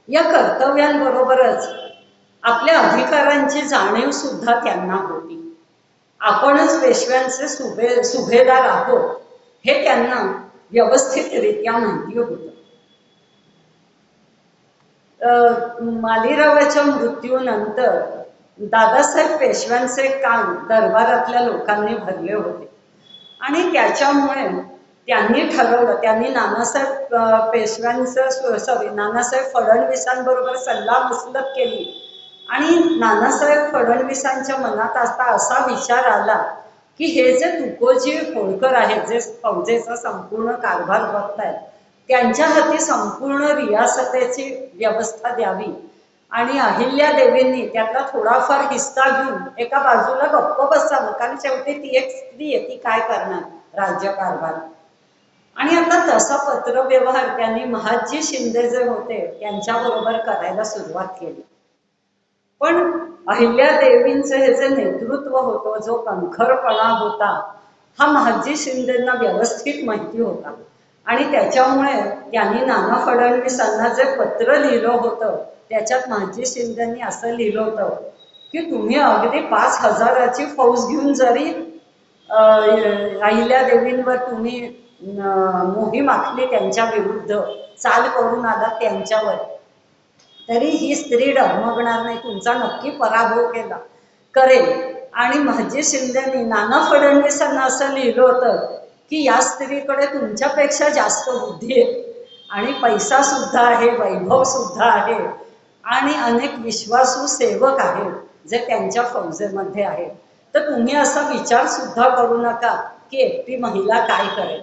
या कर्तव्यांबरोबरच आपल्या अधिकारांची जाणीव सुद्धा त्यांना होती. आपणच पेशव्यांचे सुभेदार आहोत हे त्यांना व्यवस्थितरित्या माहिती होतं. मालीरावाच्या मृत्यूनंतर दादासाहेब पेशव्यांचे कान दरबारातल्या लोकांनी भरले होते आणि त्याच्यामुळे त्यांनी ठरवलं, त्यांनी नानासाहेब नानासाहेब फडणवीसांबरोबर सल्लामसलत केली आणि नानासाहेब फडणवीसांच्या मनात असा विचार आला की हे जे तुकोजी होळकर आहेत, जे फौजेचा संपूर्ण कारभार बघतायत, त्यांच्या हाती संपूर्ण रियासतेची व्यवस्था द्यावी आणि अहिल्या देवींनी त्यातला थोडाफार हिस्सा घेऊन एका बाजूला गप्प बसावं, कारण शेवटी ती एक स्त्री आहे, ती काय करणार राज्यकारभार. आणि आता तसा पत्रव्यवहार त्यांनी महादजी शिंदे जे होते त्यांच्याबरोबर करायला सुरुवात केली. पण अहिल्या देवींचं हे जे नेतृत्व होतं, जो कणखरपणा होता, हा महादजी शिंदेंना व्यवस्थित माहिती होता. आणि त्याच्यामुळे त्यांनी नाना फडणवीसांना जे पत्र लिहिलं होतं त्याच्यात महादजी शिंदेंनी असं लिहिलं होतं की तुम्ही अगदी 5,000ची फौज घेऊन जरी अहिल्या देवींवर तुम्ही मोहीम आखली, त्यांच्या विरुद्ध चाल करून आला त्यांच्यावर, तरी ही स्त्री डगमगणार नाही, तुमचा नक्की पराभव केला करेल. आणि महादजी शिंदेनी नाना फडणवीसांना असं लिहिलं होतं की या स्त्रीकडे तुमच्यापेक्षा जास्त बुद्धी आहे आणि पैसा सुद्धा आहे, वैभव सुद्धा आहे आणि अनेक विश्वासू सेवक आहेत जे त्यांच्या फौजेमध्ये आहेत. तर तुम्ही असा विचार सुद्धा करू नका की एकटी महिला काय करेल.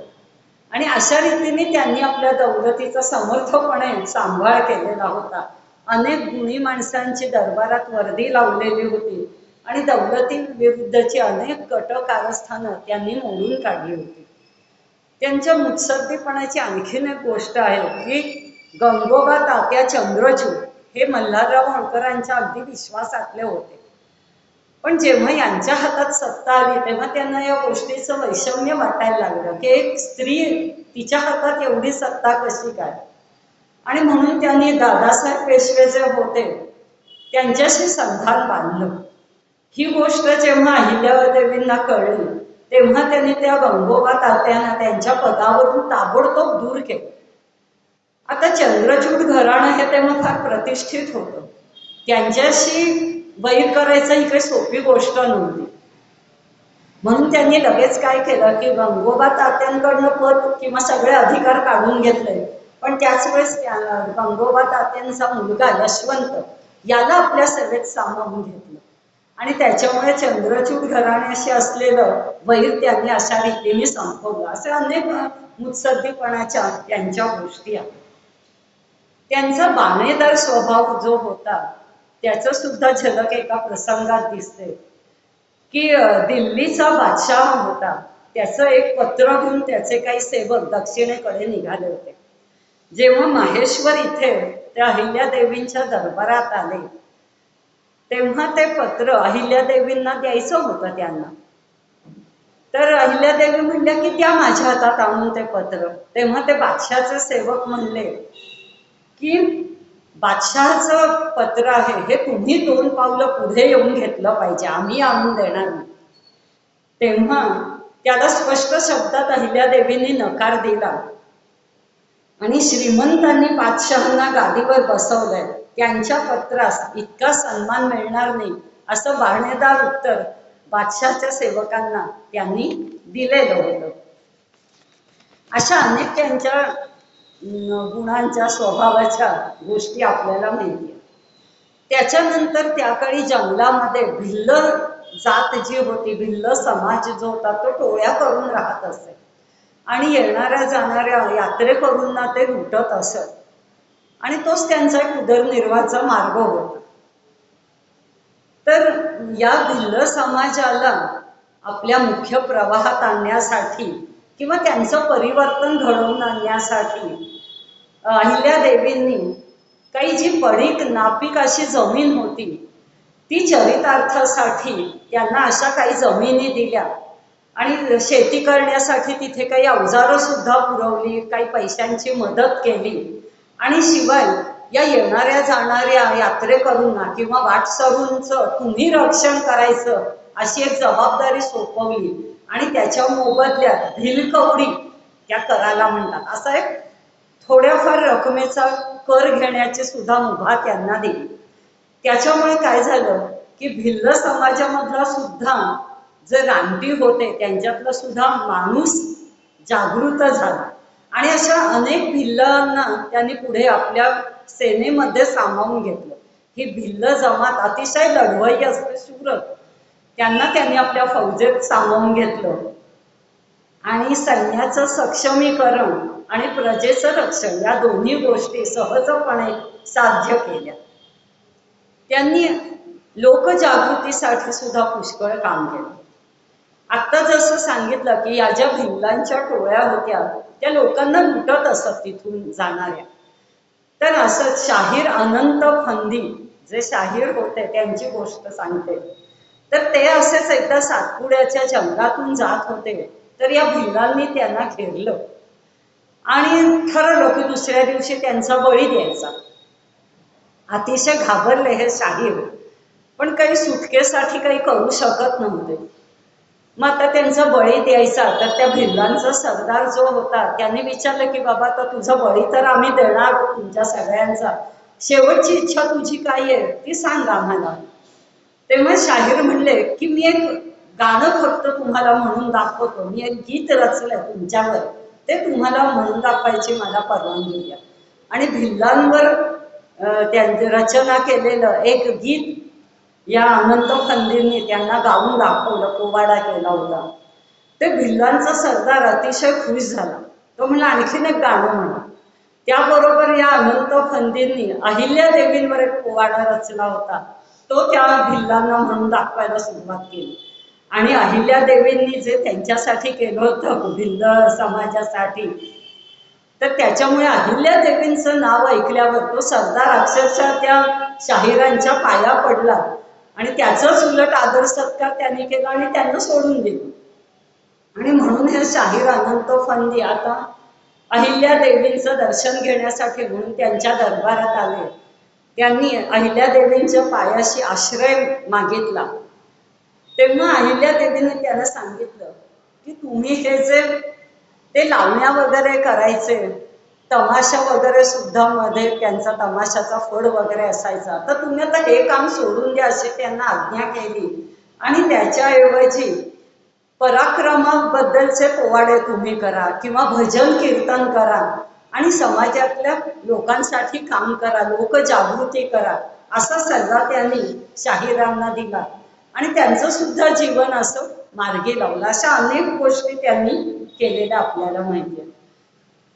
आणि अशा रीतीने त्यांनी आपल्या दौलतीचा समर्थपणे सांभाळ केलेला होता. अनेक गुणी माणसांची दरबारात वर्दी लावलेली होती आणि दौलती विरुद्धची अनेक कट कारस्थानं त्यांनी मोडून काढली होती. त्यांच्या मुत्सद्दीपणाची आणखीन एक गोष्ट आहे की गंगोबा तात्या चंद्रचूड हे मल्हारराव होळकरांच्या अगदी विश्वासातले होते. पण जेव्हा यांच्या हातात सत्ता आली तेव्हा त्यांना या गोष्टीचं वैषम्य वाटायला लागलं की एक स्त्री, तिच्या हातात एवढी सत्ता कशी काय. आणि म्हणून त्यांनी दादासाहेब पेशवे जे होते त्यांच्याशी संधान बांधलं. ही गोष्ट जेव्हा अहिल्यादेवींना कळली तेव्हा त्यांनी त्या गंगोबा तात्यांना त्यांच्या पदावरून ताबडतोब दूर केलं. आता चंद्रचूड घराणं हे तेव्हा फार प्रतिष्ठित होतं, त्यांच्याशी वैर करायचं ही काही सोपी गोष्ट नव्हती. म्हणून त्यांनी लगेच काय केलं की गंगोबा तात्यांकडनं पद किंवा सगळे अधिकार काढून घेतले. पण त्याच वेळेस गंगोबा तात्यांचा मुलगा यशवंत याला आपल्या सेवेत सामावून घेतलं आणि त्याच्यामुळे चंद्रचूड घराण्याशी असलेलं वैर त्यांनी अशा रीतीने संपवलं. असे अनेक मुत्सद्दीपणाच्या त्यांच्या गोष्टी आहेत. त्यांचा बाणेदार स्वभाव जो होता त्याचं सुद्धा झलक एका प्रसंगात दिसते की दिल्लीचा बादशाह होता, त्याचं एक पत्र घेऊन त्याचे काही सेवक दक्षिणेकडे निघाले होते. जेव्हा माहेश्वर इथे त्या अहिल्यादेवींच्या दरबारात आले तेव्हा ते पत्र अहिल्यादेवींना द्यायचं होतं त्यांना. तर अहिल्यादेवी म्हणल्या की त्या माझ्या हातात आणून ते पत्र. तेव्हा ते बादशाहचे सेवक म्हणले की बादशहाचं पत्र आहे, हे तुम्ही 2 पावलं पुढे येऊन घेतलं पाहिजे, आम्ही आणून देणार नाही. तेव्हा त्याला स्पष्ट शब्दात अहिल्यादेवींनी नकार दिला आणि श्रीमंतांनी बादशहांना गादीवर बसवलंय, त्यांच्या पत्रास इतका सन्मान मिळणार नाही असं बाणेदार उत्तर बादशहाच्या सेवकांना त्यांनी दिलेलं होतं. अशा अनेक त्यांच्या गुणांच्या स्वभावाच्या गोष्टी आपल्याला माहिती आहेत. त्याच्यानंतर त्या काळी जंगलामध्ये भिल्ल जात जी होती, भिल्ल समाज जो होता तो टोळ्या करून राहत असे आणि येणाऱ्या जाणाऱ्या यात्रेकरूंना ते लुटत असत आणि तोच त्यांचा एक उदरनिर्वाहाचा मार्ग होता. तर या भिल्ल समाजाला आपल्या मुख्य प्रवाहात आणण्यासाठी किंवा त्यांचं परिवर्तन घडवून आणण्यासाठी अहिल्यादेवींनी काही जी पडीक नापीक अशी जमीन होती ती चरितार्थासाठी त्यांना अशा काही जमिनी दिल्या आणि शेती करण्यासाठी तिथे काही अवजारं सुद्धा पुरवली, काही पैशांची मदत केली आणि शिवाय या येणाऱ्या जाणाऱ्या यात्रेकरूंना किंवा वाटसरूंचं तुम्ही रक्षण करायचं अशी एक जबाबदारी सोपवली आणि त्याच्या मोबदल्यात भिलकवडी त्या कराला म्हणतात असा एक थोड्याफार रकमेचा कर घेण्याची सुद्धा मुभा त्यांना दिली. त्याच्यामुळे काय झालं की भिल्ल समाजामधला सुद्धा जे रानटी होते त्यांच्यातला सुद्धा माणूस जागृत झाला आणि अशा अनेक भिल्लांना त्यांनी पुढे आपल्या सेनेमध्ये सामावून घेतलं. ही भिल्ल जमात अतिशय लढवय्ये असते, शूर, त्यांना त्यांनी आपल्या फौजेत सामावून घेतलं आणि सैन्याचं सक्षमीकरण आणि प्रजेचं रक्षण या दोन्ही गोष्टी सहजपणे साध्य केल्या. त्यांनी लोकजागृतीसाठी सुद्धा पुष्कळ काम केलं. आत्ता जसं सांगितलं की या ज्या भिल्लांच्या टोळ्या होत्या त्या लोकांना लुटत असत तिथून जाणाऱ्या. तर असं शाहीर अनंत फंदी जे शाहीर होते त्यांची गोष्ट सांगते. तर ते असेच एकदा सातपुड्याच्या जंगलातून जात होते. तर या भिल्लांनी त्यांना घेरलं आणि ठरवलं की दुसऱ्या दिवशी त्यांचा बळी द्यायचा. अतिशय घाबरले हे शाहीर, पण काही सुटकेसाठी काही करू शकत नव्हते. मग आता त्यांचा बळी द्यायचा. तर त्या भिल्लांचा सरदार जो होता त्याने विचारलं की बाबा आता तुझा बळी तर आम्ही देणार तुमच्या सगळ्यांचा, शेवटची इच्छा तुझी काय आहे ती सांग आम्हाला. तेव्हा शाहीर म्हणले की मी एक गाणं फक्त तुम्हाला म्हणून दाखवतो, मी एक गीत रचलंय तुमच्यावर, ते तुम्हाला म्हणून दाखवायची मला परवानगी द्या. आणि भिल्लांवर त्यांनी रचना केलेलं एक गीत या अनंत फंदींनी त्यांना गाऊन दाखवलं, पोवाडा केला होता. ते भिल्लांचा सरदार अतिशय खुश झाला. तो म्हणला आणखीन एक गाणं म्हणा. त्याबरोबर या अनंत फंदींनी अहिल्या देवींवर एक पोवाडा रचला होता, तो त्या भिल्लांना म्हणून दाखवायला सुरुवात केली. आणि अहिल्या देवींनी जे त्यांच्यासाठी केलं होतं भिल्ल समाजासाठी, तर त्याच्यामुळे अहिल्या देवींचं नाव ऐकल्यावर तो सरदार अक्षरशः त्या शाहिरांच्या पाया पडला आणि त्याचाच उलट आदर सत्कार त्यांनी केला आणि त्यांना सोडून दिलं. आणि म्हणून हे शाहीर अनंत फंदी आता अहिल्या देवींचं दर्शन घेण्यासाठी म्हणून त्यांच्या दरबारात आले. त्यांनी अहिल्या देवींच्या पायाशी आश्रय मागितला. तेव्हा अहिल्या देवीने त्यांना सांगितलं की तुम्ही हे जे ते लावण्या वगैरे करायचे, तमाशा वगैरे सुद्धा मध्ये त्यांचा तमाशाचा फड वगैरे असायचा, तर तुम्ही आता हे काम सोडून द्या अशी त्यांना आज्ञा केली. आणि त्याच्याऐवजी पराक्रमाबद्दलचे पोवाडे तुम्ही करा किंवा भजन कीर्तन करा आणि समाजातल्या लोकांसाठी काम करा, लोकजागृती करा, असा सल्ला त्यांनी शाहिरांना दिला. आणि त्यांचं सुद्धा जीवन असं मार्गी लावलं. अशा अनेक गोष्टी त्यांनी केलेल्या आपल्याला माहिती आहे.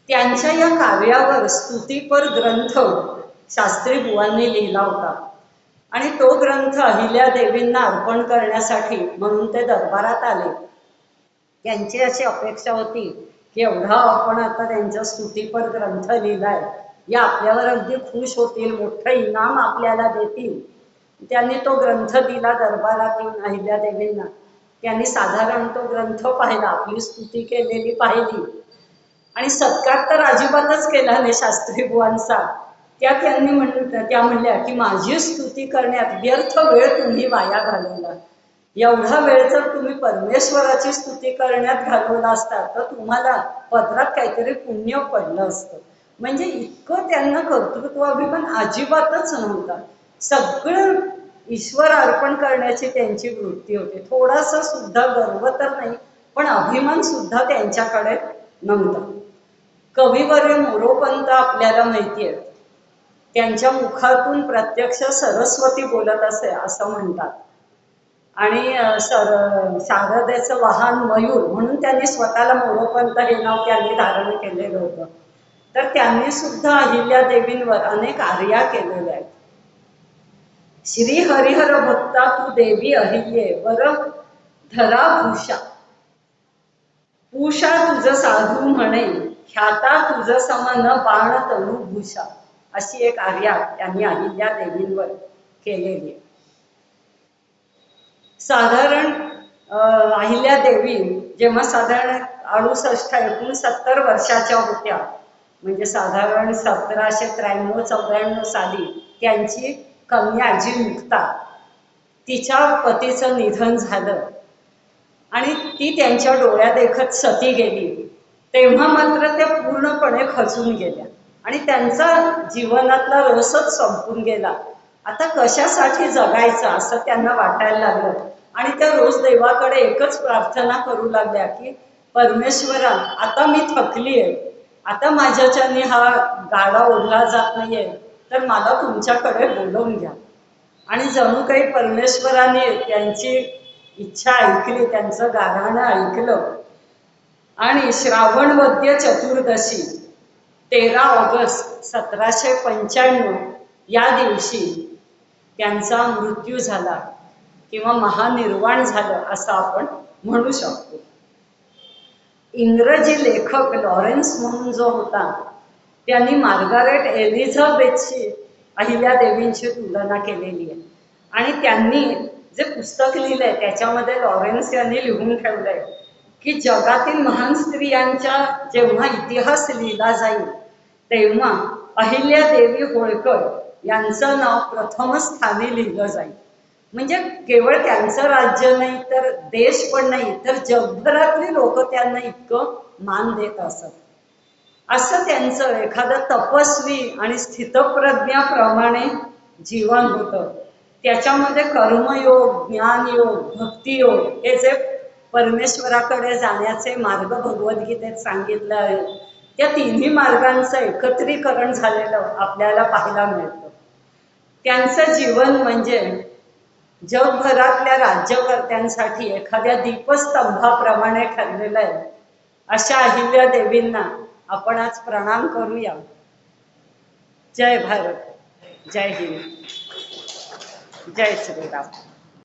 त्यांच्या या कार्यावर स्तुतीपर ग्रंथ शास्त्री बुवांनी लिहिला होता आणि तो ग्रंथ अहिल्या देवींना अर्पण करण्यासाठी म्हणून ते दरबारात आले. त्यांची अशी अपेक्षा होती की एवढा आपण आता त्यांचा स्तुतीपर ग्रंथ लिहिलाय, या आपल्यावर अगदी खुश होतील, मोठं इनाम आपल्याला देतील. त्यांनी तो ग्रंथ दिला दरबारात येऊन अहिल्या देवींना. त्यांनी साधारण तो ग्रंथ पाहिला, आपली स्तुती केलेली पाहिली आणि सत्कार तर अजिबातच केला नाही शास्त्री बुवांचा. त्यांनी त्या म्हणल्या की माझी स्तुती करण्यात व्यर्थ वेळ तुम्ही वाया घालवला. एवढा वेळ जर तुम्ही परमेश्वराची स्तुती करण्यात घालवला असता तर तुम्हाला पदरात काहीतरी पुण्य पडलं असतं. म्हणजे इतकं त्यांना कर्तृत्वाभिमान अजिबातच नव्हता. सगळं ईश्वर अर्पण करण्याची त्यांची वृत्ती होती. थोडासा सुद्धा गर्व तर नाही, पण अभिमान सुद्धा त्यांच्याकडे नव्हता. कविवर्य मोरोपंत आपल्याला माहिती आहे, त्यांच्या मुखातून प्रत्यक्ष सरस्वती बोलत असे असं म्हणतात. आणि शारदेचं वाहन मयूर म्हणून त्यांनी स्वतःला मोरोपंत हे नाव त्यांनी धारण केलेलं होतं. तर त्यांनी सुद्धा अहिल्या देवींवर अनेक आर्या केलेल्या आहेत. श्री हरिहर भक्ता तू देवी अहिल्ये वर धरा भूषा, पूषा तुझ साधू म्हणे ख्याता तुझ सम न बाण तनु भूषा, अशी एक आर्या त्यांनी अहिल्या देवींवर केलेली आहे. साधारण अहिल्या देवी जेव्हा साधारण 68-69 वर्षाच्या होत्या, म्हणजे साधारण 1793-94 साली त्यांची कन्या जी मुक्ता, तिच्या पतीचं निधन झालं आणि ती त्यांच्या डोळ्यादेखत सती गेली. तेव्हा मात्र त्या पूर्णपणे खचून गेल्या आणि त्यांचा जीवनातला रसच संपून गेला. आता कशासाठी जगायचं असं त्यांना वाटायला लागलं आणि त्या रोज देवाकडे एकच प्रार्थना करू लागल्या की परमेश्वरा, आता मी थकली आहे, आता माझ्याच्याने हा गाडा ओढला जात नाहीये, तर मला तुमच्याकडे बोलवून घ्या. आणि जणू काही परमेश्वराने त्यांची इच्छा ऐकली, त्यांचं गाऱ्हाणं ऐकलं. आणि श्रावणवद्य चतुर्दशी 13 ऑगस्ट 1795 या दिवशी त्यांचा मृत्यू झाला किंवा महानिर्वाण झालं असं आपण म्हणू शकतो. इंग्रजी लेखक लॉरेन्स म्हणून जो होता त्यांनी मार्गारेट एलिझाबेथची अहिल्यादेवींची तुलना केलेली आहे. आणि त्यांनी जे पुस्तक लिहिलंय त्याच्यामध्ये लॉरेन्स यांनी लिहून ठेवलंय की जगातील महान स्त्रियांच्या जेव्हा इतिहास लिहिला जाईल तेव्हा अहिल्यादेवी होळकर यांचं नाव प्रथम स्थानी लिहिलं जाईल. म्हणजे केवळ त्यांचं राज्य नाही तर देश पण नाही तर जगभरातली लोक त्यांना इतकं मान देत असत. असं त्यांचं एखादं तपस्वी आणि स्थितप्रज्ञाप्रमाणे जीवन होतं. त्याच्यामध्ये कर्मयोग, ज्ञानयोग, भक्तियोग हे जे परमेश्वराकडे जाण्याचे मार्ग भगवद्गीतेत सांगितले आहे त्या तिन्ही मार्गांचं एकत्रीकरण झालेलं आपल्याला पाहायला मिळतं. त्यांचं जीवन म्हणजे जगभरातल्या राज्यकर्त्यांसाठी एखाद्या दीपस्तंभाप्रमाणे ठरलेलं आहे. अशा अहिल्यादेवींना आपण आज प्रणाम करूया. जय भारत, जय हिंद, जय श्रीराम.